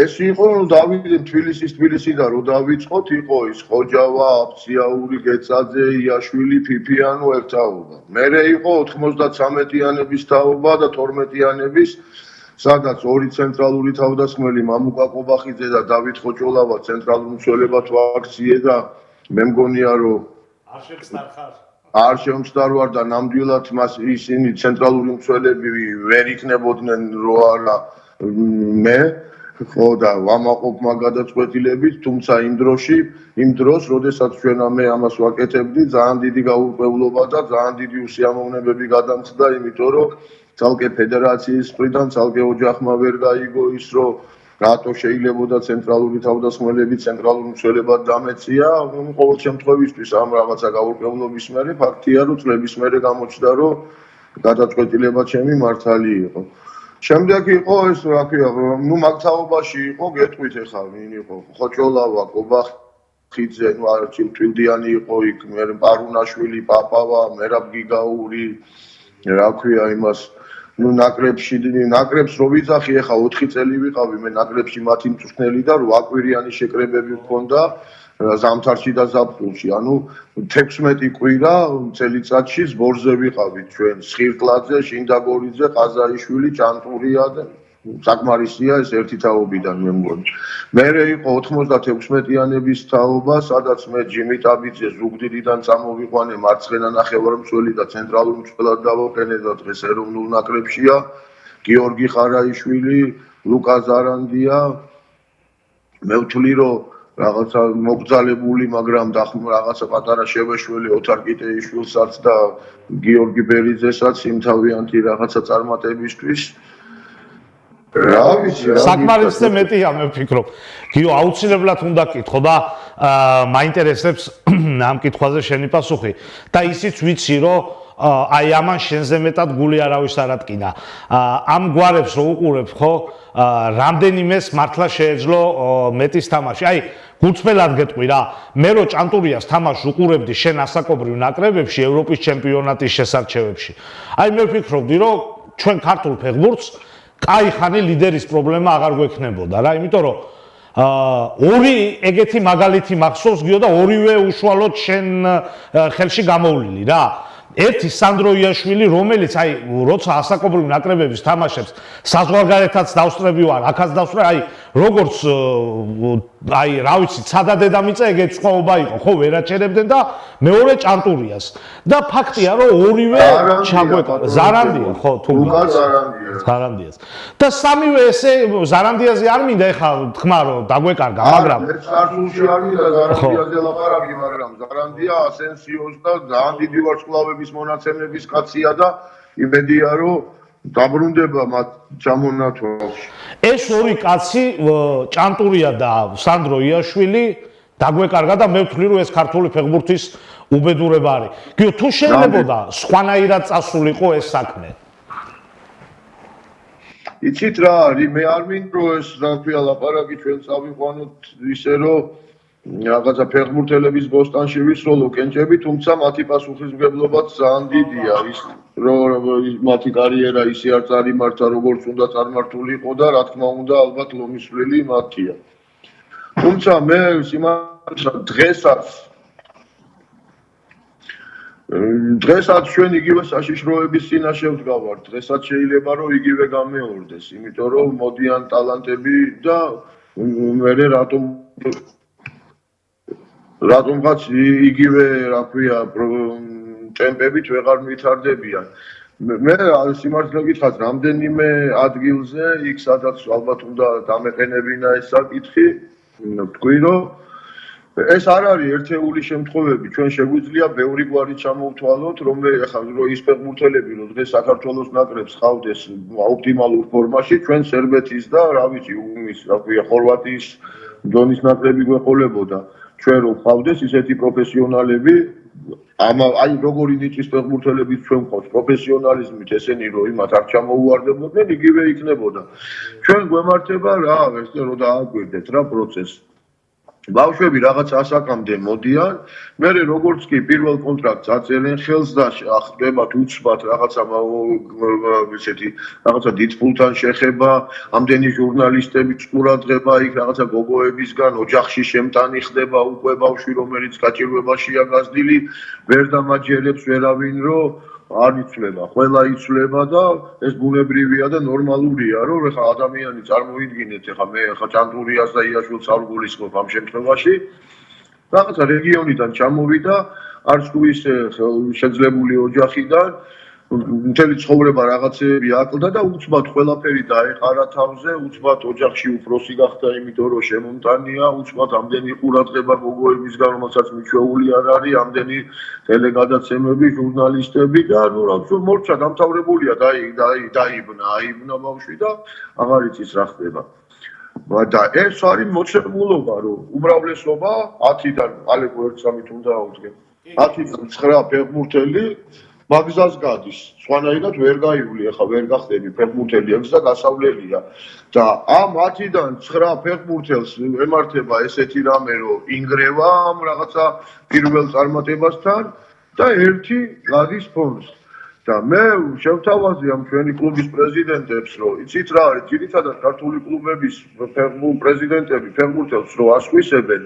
[SPEAKER 2] ეს იყო დავიდე თბილისიდან რო დავიწყოთ იყო ის ხოჯავა აფციაური გეცაძე იაშვილი ფიფიანო ერთაობა მერე იყო 93-იანების თაობა და 12-იანების სადაც ორი ცენტრალური თავდასხმელი მამუკა ყობახიძე და დავით ხოჭოლავა ცენტრალურ მცველებად ვაქციე და მე მგონია რომ არ შემსტარვარ და ნამდვილად მას ისინი ცენტრალური მცველები ვერ იქნებოდნენ რო არა მე ხო და ვამაყობმა გადაწყვეტილებით თუმცა იმ დროს როდესაც ჩვენ მე ამას ვაკეთებდი ძალიან დიდი გაურკვევლობა და ძალიან დიდი უსიამოვნებები გადამხდა იმიტომ რომ ცალკე ფედერაციის მხრიდან ცალკე ოჯახმა ვერ გაიგო ის რომ რატო შეიძლებოდა ცენტრალური თავდასხმელები ცენტრალურ მცველებად დამეწია ყოველ შემთხვევისთვის ამ რაღაცა გაურკვევლობის მერე ფაქტია რომ წლების მერე გამოჩნდა რომ გადაწყვეტილება ჩემი მართალი იყო შემდეგ იყო ეს რა ქვია ნუ მაგთაობაში იყო გეტყვით ახლა ვინ იყო ხოჭოლავა ყობახიძე ნუ არჩილ თვილდიანი იყო იქ მე პარუნაშვილი პაპავა მერაბ გიგაური რა ქვია იმას ნუ ნაკრებს რო ვიძახი ახლა 4 წელი ვიყავი მე ნაკრებში მათი მწვრთნელი და 8 კვირიანი შეკრებები მქონდა ზამთარში და ზაფხულში ანუ 16 კვირა წელიწადში ზბორზე ვიყავით ჩვენ სხირტლაძე შინდაგორიძე ყაზაიშვილი ჭანტურია და საკმარისია ეს ერთი თაობიდან მე მგონი მერე იყო 96-იანების თაობა სადაც მე ჯიმი ტაბიძე ზუგდიდიდან წამოვიყვანე მარცხენა ნახევარმცველი და ცენტრალურ მცველად დავაყენე და დღეს ეროვნულ ნაკრებშია გიორგი ხარაიშვილი ლუკა ზარანდია მე ვთვლი რომ რაღაცა მოგზალებული მაგრამ რაღაცა პატარა შევეშველი ოთარ კიტეიშვილსაც და გიორგი ბერიძესაც იმთავიანთი რაღაცა წარმატებისთვის რა ვიცი
[SPEAKER 1] საკმარისზე მეტია მე ვფიქრობ გიო აუცილებლად უნდა კითხო და მაინტერესებს ამ კითხვაზე შენი პასუხი და ისიც ვიცი რომ აი ამან შენზე მეტად გული არავის არ ატკინა ამ გვარებს რო უყურებ ხო რამდენიმეს მართლა შეეძლო მეტის თამაში აი გულწრფელად გეტყვი რა მე რო ჭანტურიას თამაშს უყურებდი შენ ასაკობრივ ნაკრებებში ევროპის ჩემპიონატის შესარჩევებში აი მე ვფიქრობდი რომ ჩვენ ქართულ ფეხბურთს კაი ხანი ლიდერის პრობლემა აღარ გვექნებოდა რა იმიტომ რომ ორი ეგეთი მაგალითი მახსოვს გიო და ორივე უშუალოდ შენ ხელში გამოვლილი რა ერთი სანდრო იაშვილი რომელიც აი როცა ასაკობრივ ნაკრებების თამაშებს საზღვარგარეთაც დავსწრები ვარ აქაც დავსწრე აი როგორც აი რა ვიცი ცადა დედამიწა ეგეთ სხვაობა იყო ხო ვერაჩერებდნენ და მეორე ჭანტურიას და ფაქტია რომ ორივე ჩაგვეკა ზარანდია ხო თუ ზარანდიას და სამივე ესე ზარანდიაზე არ მინდა ეხა თქმა რომ დაგვეკარგა მაგრამ
[SPEAKER 2] სართულში არ მინდა ზარანდიაზე ლაპარაკი მაგრამ ზარანდია ასენსიოს და ძალიან დიდი ვარსკვლავების მონაცემების კაცია და იმედია რომ დაბრუნდება მათ ჩამონათვალში
[SPEAKER 1] ეს ორი კაცი ჭანტურია და სანდრო იაშვილი დაგვეკარგა და მე ვთვლი რომ ეს ქართული ფეხბურთის უბედურება არის გიო თუ შეიძლება სხვანაირად წასულიყო ეს საქმე
[SPEAKER 2] იცით რა არის მე არ მინდა რომ ეს რა ქვია ლაპარაკი ჩვენ წავიყვანოთ ისე რომ რაღაცა ფეხბურთელების ბოსტანში ვისროლო კენჭები თუმცა მათი პასუხისმგებლობაც ძალიან დიდია ის რომ მათი კარიერა ისე არ წარიმართა როგორც უნდა წარმართულიყო და რა თქმა უნდა ალბათ ლომისვლელი მათია თუმცა მე სიმართლე დღესაც ჩვენ იგივე საშიშროების წინაშე ვდგავართ. დღესაც შეიძლება რომ იგივე გამეორდეს, იმიტომ რომ მოდიან ტალანტები და მე რატომღაც იგივე, რა ქვია, ტემპებით ვეღარ ვითარდებიან. მე სიმართლე გითხრათ, რამდენიმე ადგილზე, იქ სადაც ალბათ უნდა დამეყენებინა ეს საკითხი, ვთქვი რომ ეს არ არის ერთეული შემთხვევები, ჩვენ შეგვიძლია ბევრი გვარი ჩამოვთვალოთ, ახლა ის ფეხბურთელები, რომ დღეს საქართველოს ნაკრებს ხავდეს ოპტიმალურ ფორმაში, ჩვენ სერბეთის და რა ვიცი, რა ქვია, ხორვატიის დონის ნაკრები გვეყოლებოდა. ჩვენ რო ხავდეს ისეთი პროფესიონალები, აი როგორი ნიჭის ფეხბურთელებიც ჩვენ გვყავს პროფესიონალიზმით, ესენი რომ იმათ არ ჩამოუვარდებოდნენ, იგივე იქნებოდა. ჩვენ გვემართება რა, ეს რო დააგვირდეთ რა პროცესი. ბავშვები რაღაც ასაკამდე მოდიან, მე როგორც კი პირველ კონტრაქტს აწერენ ხელს და ხდებათ უცბად რაღაცა დიდ ფულთან შეხება, ამდენი ჟურნალისტები ყურადღება, იქ რაღაცა გოგოებისგან ოჯახში შემტანი ხდება უკვე ბავშვი, რომელიც გაჭირვებაშია გაზრდილი, ვერ დამაჯერებს ვერავინ, რომ არ იცვლება, ყველა იცვლება და ეს ბუნებრივია და ნორმალურია, რომ ეხლა ადამიანი წარმოიდგინეთ, ეხლა მე ჭანტურიას და იაშვილს არ გულისხმობ ამ შემთხვევაში. რაღაცა რეგიონიდან ჩამოვიდა, არც თუ ის შეძლებული ოჯახიდან, მთელი ცხოვრება რაღაცეები აკლდა და უცბად ყველაფერი დაეყარა თავზე, უცბად ოჯახში უფროსი გახდა, იმიტომ რომ შემომტანია, უცბად ამდენი ყურადღება გოგოებისგან, რომელსაც მიჩვეული არ არის, ამდენი ტელეგადაცემები, ჟურნალისტები და მორჩა დამთავრებულია, დაიბნა ბავშვი და აღარ იცის რა ხდება. და ეს არის მოცემულობა, რომ უმრავლესობა 10-დან, ალეკო 1-3 უნდა ავუდგე. 10-დან 9 ფეხბურთელი მაგზას გადის. სხვანაირად ვერ გაივლი, ახლა ვერ გახდები ფეხბურთელი, ეს და გასავლელია. და ამ 10-დან 9 ფეხბურთელს ემართება ესეთი რამე, რომ ინგრევა ამ რაღაცა პირველ წარმატებასთან და ერთი გადის ფონდს. და მე შევთავაზე ამ ჩვენი კლუბის პრეზიდენტებს, რომ იცით რა არის, ძირითადად ქართული კლუბების პრეზიდენტები ფეხბურთელს რო ასხვისებენ,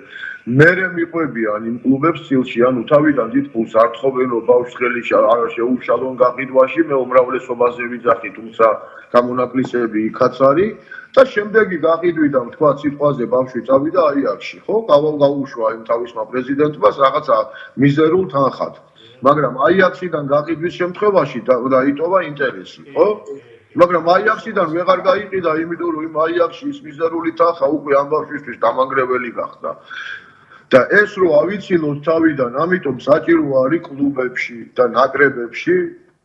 [SPEAKER 2] მერე მიყვებიან იმ კლუბებს სილში, ანუ თავიდან დიდ ფულს არ თხოვენ, რომ ბავშვს ხელი შეუშალონ გაყიდვაში, მე უმრავლესობაზე ვიძახი, თუმცა გამონაკლისები იქაც არის და შემდეგი გაყიდვიდან თქვა სიტყვაზე ბავშვი წავიდა აიაქსში, ხო? გაუშვა იმ თავისმა პრეზიდენტმა რაღაცა მიზერულ თანხად. მაგრამ აიაქსიდან გაყიდვის შემთხვევაში დაიტოვა ინტერესი, ხო? მაგრამ აიაქსიდან ვეღარ გაიყიდა, იმიტომ რომ იმ აიაქსში ის მიზერული თანხა უკვე ამ ბავშვისთვის დამანგრეველი გახდა. და ეს რო ავიცილოთ თავიდან, ამიტომ საჭირო არის კლუბებში და ნაკრებებში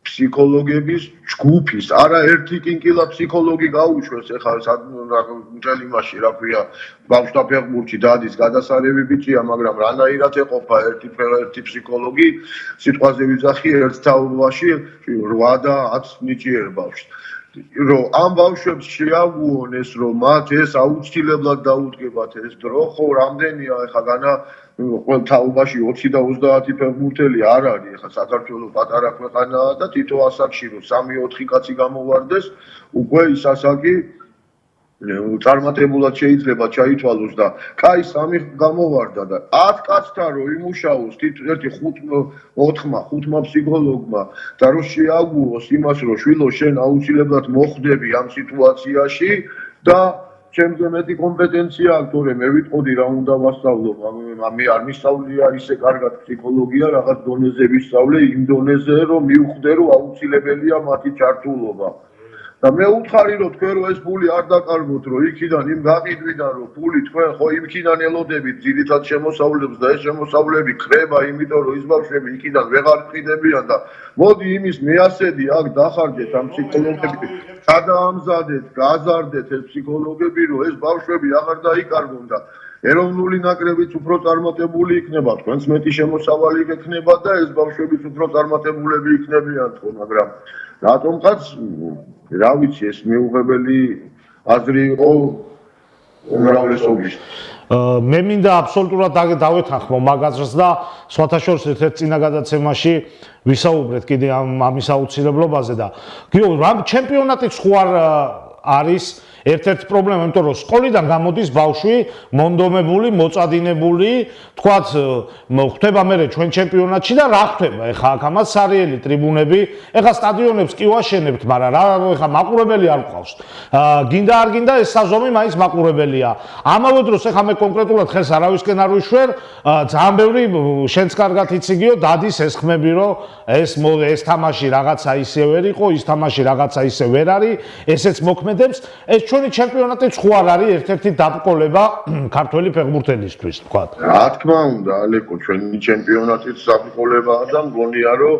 [SPEAKER 2] ფსიქოლოგების ჯგუფის, არა ერთი კინკილა ფსიქოლოგი გაუშვეს, ეხლა მთელი მასში, რა ქვია, ბავშვთა ფეხბურთში დადის გადასარევი ბიჭია, მაგრამ რანაირად ეყოფა ერთი ფსიქოლოგი, სიტყვაზე ვიძახი, ერთ თაობაში 8 და 10 ნიჭიერ ბავშვს. რომ ამ ბავშვებს შეაგუონ ეს, რომ მათ ეს აუცილებლად დაუდგებათ ეს დრო, ხო, რამდენია ეხლა განა ყოველ თაობაში 20 და 30 ფეხბურთელი არ არის, ეხლა საქართველოს პატარა ქვეყანაა და თითო ასაკში რომ 3-4 კაცი გამოვარდეს, უკვე ის ასაკი წარმატებულად შეიძლება ჩაითვალოს და კაი 3 გამოვარდა და 10 კაცთან რომ იმუშაოს ერთი 5-4 ფსიქოლოგმა და რომ შეაგუოს იმას რომ შვილო შენ აუცილებლად მოხვდები ამ სიტუაციაში და ჩემზე მეტი კომპეტენცია აქვს, თორე მე ვიტყოდი რა უნდა ვასწავლო, მე არ მისწავლია ისე კარგად ფსიქოლოგია, რაღაც დონეზე ვისწავლე, იმ დონეზე რომ მივხვდე რომ აუცილებელია მათი ჩართულობა. და მე უთხარი რომ თქვენ რომ ეს ფული არ დაკარგოთ, რომ იქიდან იმ გაყიდვიდან რომ ფული თქვენ ხო იქიდან ელოდებით ძირითად შემოსავლებს და ეს შემოსავლები ხრება, იმიტომ რომ ის ბავშვები იქიდან ვეღარ ყიდებიან და მოდი იმის მეასედი აქ დახარჯეთ ამ ფსიქოლოგები, გადაამზადეთ, გაზარდეთ ეს ფსიქოლოგები, რომ ეს ბავშვები აღარ დაიკარგონ და ეროვნული ნაკრებიც უფრო წარმატებული იქნება, თქვენს მეტი შემოსავალი იქნება და ეს ბავშვებიც უფრო წარმატებულები იქნებიან თქო, მაგრამ რატომღაც რა ვიცი ეს მიუღებელი აზრი იყო უმრავლესობის.
[SPEAKER 1] მე მინდა აბსოლუტურად დავეთანხმო მაგაზრს და სხვათა შორის ერთ-ერთ წინა გადაცემაში ვისაუბრეთ კიდე ამის აუცილებლობაზე და გიო რა ჩემპიონატიც ხო არ არის ერთ-ერთი პრობლემა, იმიტომ რომ სკოლიდან გამოდის ბავშვი მონდომებული, მოწადინებული, თქვათ, ხდება მე ჩვენ ჩემპიონატში და რა ხდება? ეხა აქ ამას სარიელი ტრიბუნები, ეხა სტადიონებს კი ვაშენებთ, მაგრამ რა ეხა მაყურებელი არ გყავს. გინდა არ გინდა ეს საზომი მაინც მაყურებელია. ამავე დროს ეხა მე კონკრეტულად ხელს არავისკენ არ ვიშვერ, ძალიან ბევრი შენც კარგად იციგიო, დადის ეს ხმები, რომ ეს თამაში რაღაცა ისე ვერ იყო, ის თამაში რაღაცა ისე ვერ არის, ესეც მოქმედებს. ეს ჩვენი ჩემპიონატიც ხო არ არის ერთ-ერთი დაბრკოლება ქართველი ფეხბურთელისთვის, თქვა.
[SPEAKER 2] რა თქმა უნდა, ალეკო, ჩვენი ჩემპიონატიც დაბრკოლებაა და მგონია, რომ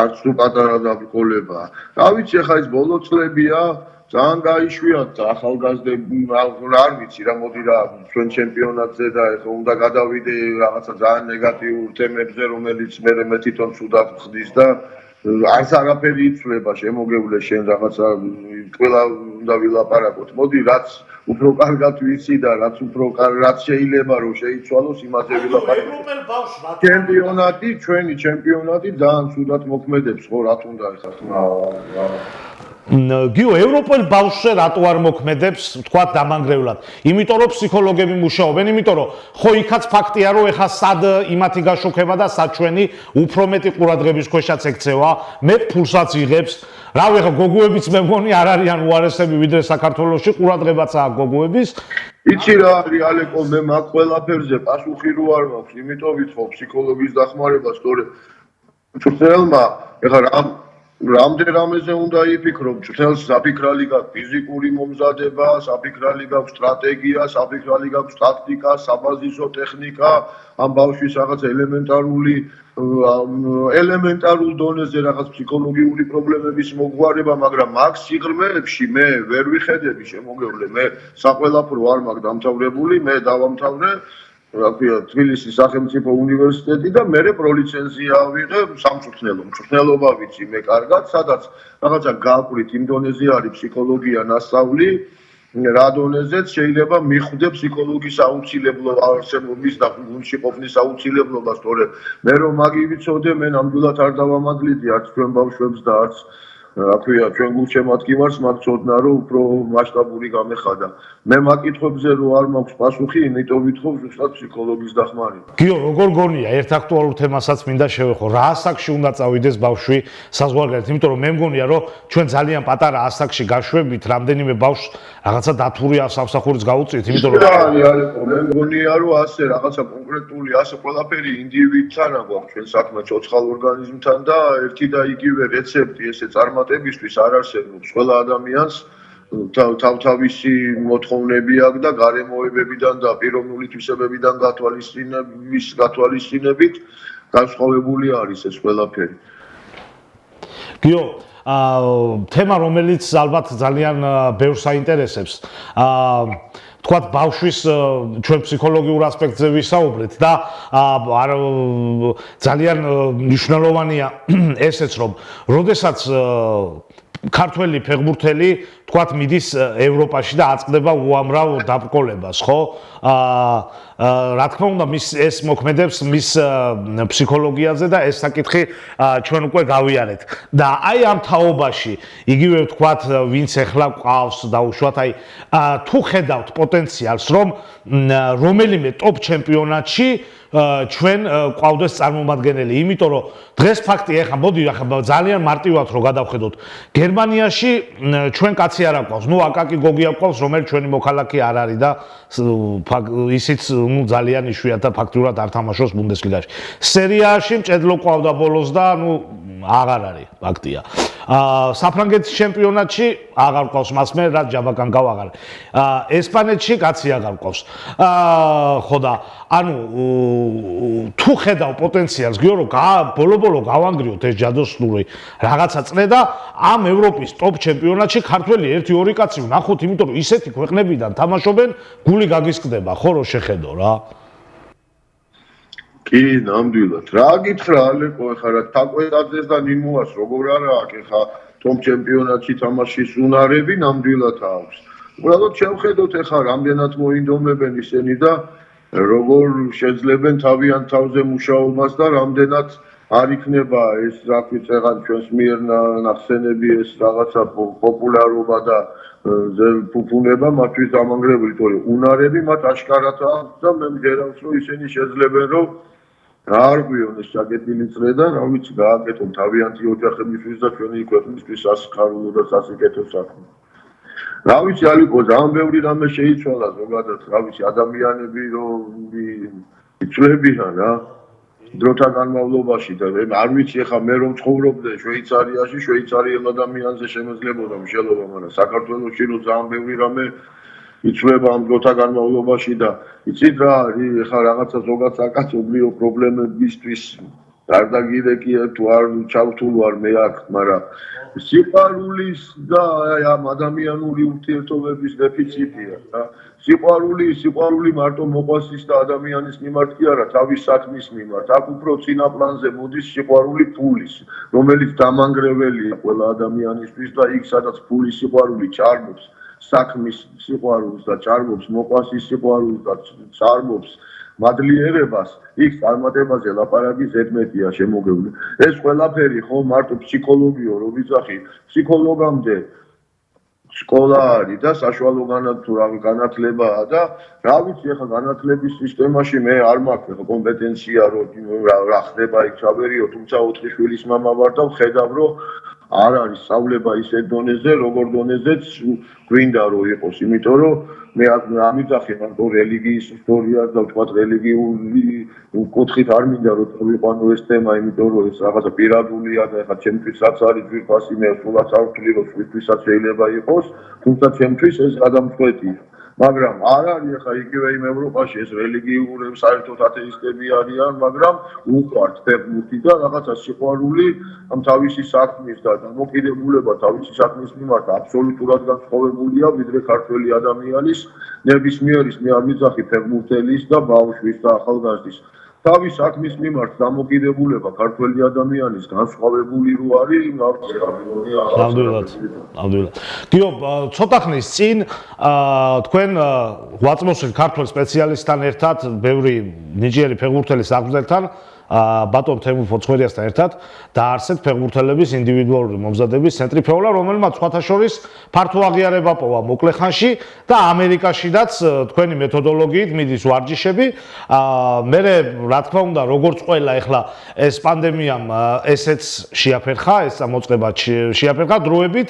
[SPEAKER 2] არც თუ პატარა დაბრკოლებაა. რა ვიცი, ახლა ეს ბოლო წლებია, ძალიან გაიშვიათ ახალგაზრდები, არ ვიცი რა, მოდი რა, ჩვენ ჩემპიონატზე და ეხლა უნდა გადავიდე რაღაცა ძალიან ნეგატიურ თემებზე, რომელიც მე თვითონ ცუდად ხდის და არც არაფერი იცვლება, შემოგევლე შენ რაღაცა ყველა უნდა ვილაპარაკოთ. მოდი რაც უფრო კარგად ვიცი და რაც შეიძლება რომ შეიცვალოს, იმაზე ვილაპარაკოთ. ჩემპიონატი, ჩვენი ჩემპიონატი ძალიან ცუდად მოქმედებს, ხო, რა თუნდა ეხლა
[SPEAKER 1] გიო ევროპელ ბავშვზე რატო არ მოქმედებს თქვა დამანგრევლად იმიტომ რომ ფსიქოლოგები მუშაობენ იმიტომ რომ ხო იქაც ფაქტია რომ ეხა სად იმათი გაშუქება და სად ჩვენი უფრო მეტი ყურადღების ქვეშაც ექცევა მე ფულსაც იღებს რა ვიღა გოგოებიც მე მგონი არ არიან უარესები ვიდრე საქართველოში ყურადღებაც აქვს გოგოების
[SPEAKER 2] იცი რა არის ალეკო მე მაგ ყველაფერზე პასუხი რო არ მაქვს იმიტომ ვითხოვ ფსიქოლოგის დახმარება სწორედ წვრთნელმა ეხა რამდენ რამეზე უნდა იფიქრო, წვრთნელს საფიქრალი გაქვს ფიზიკური მომზადება, საფიქრალი გაქვს სტრატეგია, საფიქრალი გაქვს ტაქტიკა, საბაზისო ტექნიკა, ამ ბავშვის რაღაც ელემენტარულ დონეზე რაღაც ფსიქოლოგიური პრობლემების მოგვარება, მაგრამ მაგ სიღრმეებში მე ვერ ვიხედები შემოგევლე, მე საყველაფრო არ მაქვს დამთავრებული, მე დავამთავრე თბილისის სახელმწიფო უნივერსიტეტი და მე პროლიცენზია ავიღე სამწვრთნელო. მწვრთნელობა ვიცი მე კარგად, სადაც რაღაცა გააკვირით იმ დონეზე არის ფსიქოლოგია ნასწავლი, რა დონეზეც შეიძლება მიხვდე ფსიქოლოგის აუცილებლობა არსებობის და გუნდში ყოფნის აუცილებლობა, სწორედ მე რომ მაგი ვიცოდე, მე ნამდვილად არ დავამადლიდი არც ჩვენ ბავშვებს და არც აქვეა ჩვენ გულშემატკივარს მაგ ცოდნა რომ უფრო მასშტაბური გამეხადა. მე მაგ კითხვებზე რო არ მაქვს პასუხი, იმიტომ ვითხოვ ზუსტად ფსიქოლოგის დახმარება.
[SPEAKER 1] გიო, როგორ გონია ერთ აქტუალურ თემასაც მინდა შევეხო. რა ასაკში უნდა წავიდეს ბავშვი საზღვარგარეთ? იმიტომ რომ მე მგონია რომ ჩვენ ძალიან პატარა ასაკში გაშვებით, რამდენიმე ბავშვს რაღაცა დათური სამსახურიც გაუწიეთ, იმიტომ რომ
[SPEAKER 2] მე მგონია რომ ასე რაღაცა კონკრეტული ასე ყველაფერი ინდივიდთან აქვს ჩვენ საქმე ცოცხალ ორგანიზმთან და ერთი და იგივე რეცეპტი ესე წარმატებისთვის არ არსებობს ყველა ადამიანს თავთავისი მოთხოვნები აქვს და გარემოებებიდან და პიროვნული თვისებებიდან გათვალისწინებით განსხვავებული არის ეს ყველაფერი.
[SPEAKER 1] გიო, თემა რომელიც ალბათ ძალიან ბევრს აინტერესებს. თქვათ ბავშვის ჩვენ ფსიქოლოგიურ ასპექტზე ვისაუბრეთ და ძალიან მნიშვნელოვანია ესეც რომ როდესაც ქართველი ფეხბურთელი თქვათ მიდის ევროპაში და აწყდება უამრავ დაბრკოლებას, ხო? რა თქმა უნდა, ეს მოქმედებს მის ფსიქოლოგიაზე და ეს საკითხი ჩვენ უკვე გავიარეთ. და აი ამ თაობაში, იგივე თქვათ, ვინც ახლა ყავს დაუშვათ, აი თუ ხედავთ პოტენციალს, რომ რომელიმე ტოპ ჩემპიონატში ჩვენ ყავდეს წარმომადგენელი, იმიტომ რომ დღეს ფაქტი ახლა მოდი ახლა ძალიან მარტივად რო გადავხედოთ. გერმანიაში ჩვენ კაცი არ აყავს, ნუ აკაკი გოგი აყავს, რომელიც ჩვენი მოქალაქე არ არის და ისიც ნუ ძალიან იშვიათად ფაქტურად არ თამაშობს ბუნდესლიგაში. სერიაში მჭედლო ყავდა ბოლოს და ნუ აღარ არის ფაქტია. საფრანგეთის ჩემპიონატში აღარ ყავს მასმე რა ჯაბაკანკავ აღარ. ესპანეთში კაცი აღარ ყავს. ხო და ანუ თუ ხედავ პოტენციალს გიო რომ ბოლო-ბოლო გავანგრიოთ ეს ჯადოსნური რაღაცა წრე და ამ ევროპის ტოპ ჩემპიონატში ქართველი 1-2 კაცი ვნახოთ, იმიტომ რომ ისეთი ქვეყნებიდან თამაშობენ, გული გაგისკდება, ხო რო შეხედო რა.
[SPEAKER 2] კი, ნამდვილად. რა გითხრა ალეკო, ეხლა რა თაკვეტაძეს და ნიმუას როგორ არა აქ ეხლა ტოპ ჩემპიონატში თამაშის უნარები ნამდვილად აქვს. უბრალოდ შევხედოთ ეხლა რამდენად მოინდომებენ ისინი და როგორ შეძლებენ თავიანთ თავზე მუშაობას და რამდენად არ იქნება ეს რა ქვია რაღაც ჩვენს მიერ ნახსენები ეს რაღაცა პოპულარობა და ფუფუნება მათთვის დამანგრეველი თორე უნარები მათ აშკარად აქვს და მე მგერავს რომ ისინი შეძლებენ რომ გაარღვიონ ეს ჩაკეტილი წრე და რა ვიცი გააკეთონ თავიანთი ოჯახებისთვის და ჩვენი ქვეყნისთვის სასიხარულო და სასიკეთო საქმე. რა ვიცი ალიკო ძალიან ბევრი რამე შეიცვალა ზოგადად რა ვიცი ადამიანები რომ იცვლებიან რა დროთა განმავლობაში და არ ვიცი ახლა მე რომ ცხოვრობდე შვეიცარიაში შვეიცარიელ ადამიანზე შემეძლებოდა მშელობა მაგრამ საქართველოში რომ ძალიან ბევრი რამე იცვლება ამ დროთა განმავლობაში და იცით რა არის ახლა რაღაცა ზოგადად საკაცობრიო პრობლემებისთვის გარდაგირე კი თუ არ ჩავთულ ვარ მე აქ მაგრამ სიყვარულის და ამ ადამიანური ურთიერთობების დეფიციტია რა სიყვარული მარტო მოყვასის და ადამიანის მიმართ კი არა თავის საქმის მიმართ აქ უფრო წინა პლანზე მოდის სიყვარული ფულის რომელიც დამანგრეველია ყველა ადამიანისთვის და იქ სადაც ფულის სიყვარული ჩარბობს საქმის სიყვარულს და ჩარბობს მოყვასის სიყვარულს და ჩარბობს მადლიერებას იქ წარმატებაზე ლაპარაკი ზედმეტია შემოგევლი ეს ყველაფერი ხო მარტო ფსიქოლოგიო რო ვიზახი ფსიქოლოგამდე სკოლა არის და საშუალო განათლებაა და რა ვიცი ახლა განათლების სისტემაში მე არ მაქვს ახლა კომპეტენცია რომ რა ხდება იქ ჩავერიო თუმცა 4 შვილის მამა ვარ და ვხედავ რომ არ არის სწავლება ისეთ დონეზე როგორ დონეზეც გვინდა რომ იყოს იმიტომ რომ მე ამიძახე მარტო რელიგიის ისტორიას და ვთქვათ რელიგიური კუთხით არ მინდა რომ წავიყვანო ეს თემა იმიტომ რომ ეს რაღაცა პირადულია და ეხლა ჩემთვისაც არის ძვირფასი მე სულაც არ ვთვლი რომ სხვისთვისაც შეიძლება იყოს თუმცა ჩემთვის ეს გადამწყვეტია მაგრამ არ არის ახლა იგივე იმ ევროპაში ეს რელიგიურები საერთოდ ათეისტები არიან მაგრამ უყვართ ფეხბურთი და რაღაცა სიყვარული ამ თავისი საქმის და დამოკიდებულება თავისი საქმის მიმართ აბსოლუტურად განსხვავებულია ვიდრე ქართველი ადამიანის ნებისმიერის მე არ ვიძახი ფეხბურთელის და ბავშვის და ახალგაზრდის თავის საქმის მიმართ დამოკიდებულება ქართველი ადამიანის განსხვავებული რო არის
[SPEAKER 1] ნამდვილად გიო ცოტა ხნის წინ თქვენ ვაწმოსვით ქართველ სპეციალისტთან ერთად ბევრი ნიჭიერი ფეხბურთელის აღმზრდელთან ბატონ თემურ ფოცხვერიასთან ერთად დაარსეთ ფეხბურთელების ინდივიდუალური მომზადების ცენტრი ფეოლა, რომელმაც სხვათა შორის ფართო აღიარება პოვა მოკლე ხანში და ამერიკაშიდაც თქვენი მეთოდოლოგიით მიდის ვარჯიშები. მე რა თქმა უნდა, როგორც ყველა ეხლა ეს პანდემიამ ესეც შეაფერხა, ეს მოწყება შეაფერხა დროებით.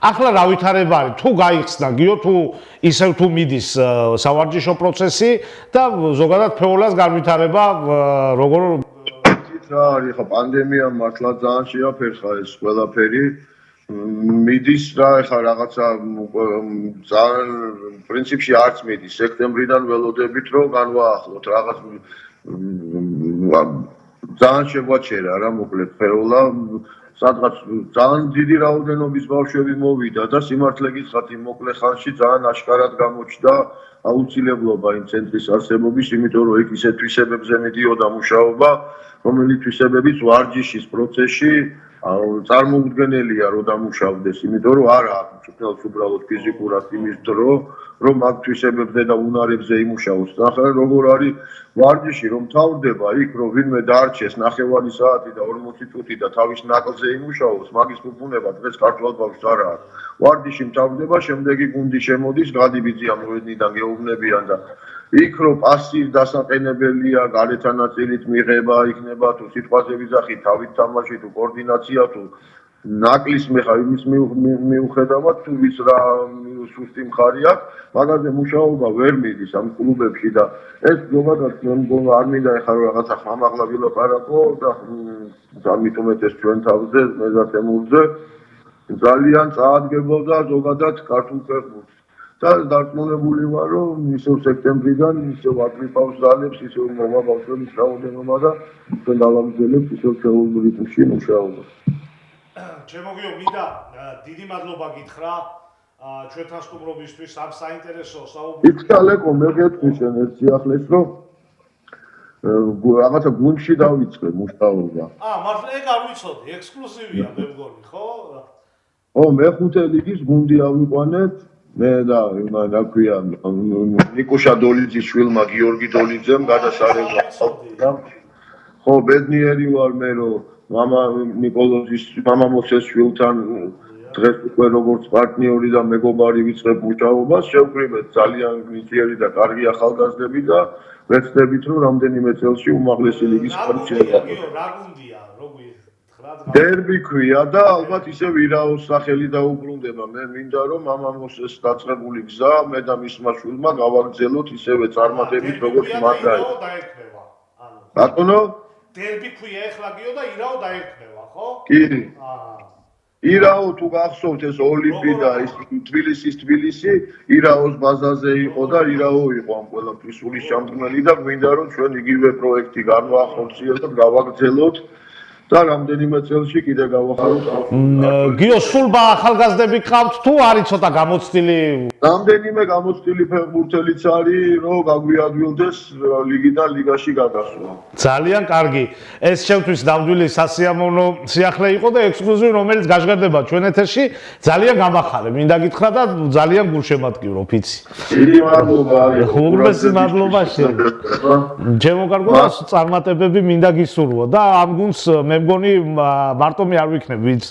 [SPEAKER 1] ახლა რა ვითარება არის? თუ გაიხსნა გიო, თუ ისევ თუ მიდის სავარჯიშო პროცესი და ზოგადად ფეოლას განვითარება როგორ
[SPEAKER 2] რა არის ხა პანდემიამ მართლა ძალიან შეაფერხა ეს ყველაფერი მიდის რა ეხა რაღაცა ძალიან პრინციპში არც მიდის სექტემბრიდან ველოდებით რომ განვაახლოთ რაღაც ძალიან შეგვაჩერა რა მოკლედ ფეოლა სადღაც ძალიან დიდი რაოდენობის ბავშვები მოვიდა და სიმართლე გითხრათ იმ მოკლე ხანში ძალიან აშკარად გამოჩნდა აუცილებლობა იმ ცენტრის არსებობის იმიტომ რომ იქ ისეთ თვისებებზე მიდიოდა მუშაობა რომელიც თვისებებიც ვარჯიშის პროცესში წარმოუდგენელია რომ დამუშავდეს იმიტომ რომ არა აქვს უბრალოდ ფიზიკურად იმის დრო რომ მაგ თვისებებზე და უნარებზე იმუშაოს ახლა როგორ არის ვარჯიში რომ თავდება იქ რომ ვინმე დაარჩეს ნახევარი საათი და 40 წუთი და თავის ნაკლზე იმუშაოს მაგის ფუფუნება დღეს ქართულ ბავშვს არ აქვს ვარჯიში თავდება შემდეგი გუნდი შემოდის გადიბიძია მოედნიდან გეუბნებიან და იქ რომ პასი დასაყენებელია გარეთა ნაწილით მიღება იქნება თუ სიტყვაზე ვიზახი თავით თამაში თუ კოორდინაცია თუ ნაკლის იმის მიუხედავად თუ ვის რა სუსტი მხარი აქვს მაგაზე მუშაობა ვერ მიდის ამ კლუბებში და ეს ზოგადად არ მინდა ეხლა რაღაცა ხმამაღლა ვილაპარაკო და ამიტომაც ეს ჩვენ თავზე მე და თემურზე ძალიან წაადგებოდა ზოგადად ქართულ ფეხბურთს და დარწმუნებული ვარ რომ ისევ სექტემბრიდან ისევ აკრიფავს ძალებს ისევ მომა ბავშვების რაოდენობა და ჩვენ დავაგრძელებთ ისევ შეულ რიტმში მუშაობა
[SPEAKER 1] ჩემო გიო მინდა დიდი მადლობა გითხრა ჩვენთან სტუმრობისთვის ამ საინტერესო საუბრისათვის.
[SPEAKER 2] იქალეკო მე გეტყვი შენ ერთ სიახლეს რომ რაღაცა გუნდში დავიწყე მუშაობა.
[SPEAKER 1] მართლა ეგ არ ვიცოდი, ექსკლუზივია მე მგონი, ხო?
[SPEAKER 2] მეხუთე ლიგის გუნდი ავიყვანეთ მე და რა ქვია ნიკუშა დოლიძის შვილმა გიორგი დოლიძემ გადასარევა. ხო, ბედნიერი ვარ მე, რომ მამა ნიკოლოზის, მამა მოსესშვილთან დღეს უკვე როგორც პარტნიორი და მეგობარი ვიწყებ მუშაობას, შევკრიბეთ ძალიან ნიჭიერი და კარგი ახალგაზრდები და ვეცდებით, რომ რამდენიმე წელში უმაღლესი ლიგის ფარგლებში შევხვდეთ.
[SPEAKER 1] რა გუნდია, როგორი
[SPEAKER 2] დერბი ქვია და ალბათ ისევ ირაოს სახელი დაუბრუნდება. მე მინდა რომ მამამოსეს დაწყებული გზა მე და მისმა შვილმა გავაგრძელოთ ისევე წარმატებით როგორც მათ
[SPEAKER 1] დაერქმევა.
[SPEAKER 2] ბატონო,
[SPEAKER 1] დერბი ქვია ეხლა გიო და ირაო დაერქმევა, ხო?
[SPEAKER 2] კი. ირაო თუ გახსოვთ ეს ოლიმპიადა ის თბილისი, ირაოს ბაზაზე იყო და ირაო იყო ამ ყველაფრის სული შემდგმელი და მინდა რომ ჩვენ იგივე პროექტი განვახორციელოთ და გავაგრძელოთ. და რამდენიმე წელში კიდე გავახაროთ.
[SPEAKER 1] გიო სულ ახალგაზრდები ყავთ თუ არის ცოტა გამოცდილი?
[SPEAKER 2] რამდენიმე გამოცდილი ფეხბურთელიც არის, რომ გაგვიადვილდეს ლიგიდან ლიგაში გადასვლა.
[SPEAKER 1] ძალიან კარგი. ეს შევთვის ნამდვილი სასიამოვნო სიახლე იყო და ექსკლუზივი რომელიც გაჟღერდება ჩვენ ეთერში, ძალიან გამახარე. მინდა გითხრა და ძალიან გულშემატკივრო ფიცი.
[SPEAKER 2] დიდი მადლობა.
[SPEAKER 1] უღრმესი მადლობა შენ. ჩემო კარგო და წარმატებები მინდა გისურვო და ამ გუნდს მე მგონი მარტო მე არ ვიქნებ ვინც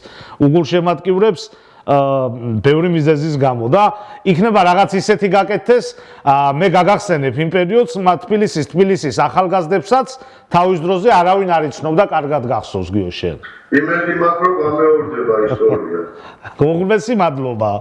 [SPEAKER 1] უგულშემატკივრებს ბევრი მიზეზის გამო და იქნება რაღაც ისეთი გაკეთდეს მე გაგახსენებ იმ პერიოდს თბილისის ახალგაზრდებსაც თავის დროზე არავინ არ იცნობდა კარგად გახსოვს გიო შენ
[SPEAKER 2] იმედი მაქვს რომ გამეორდება ისტორია.
[SPEAKER 1] უღრმესი მადლობა.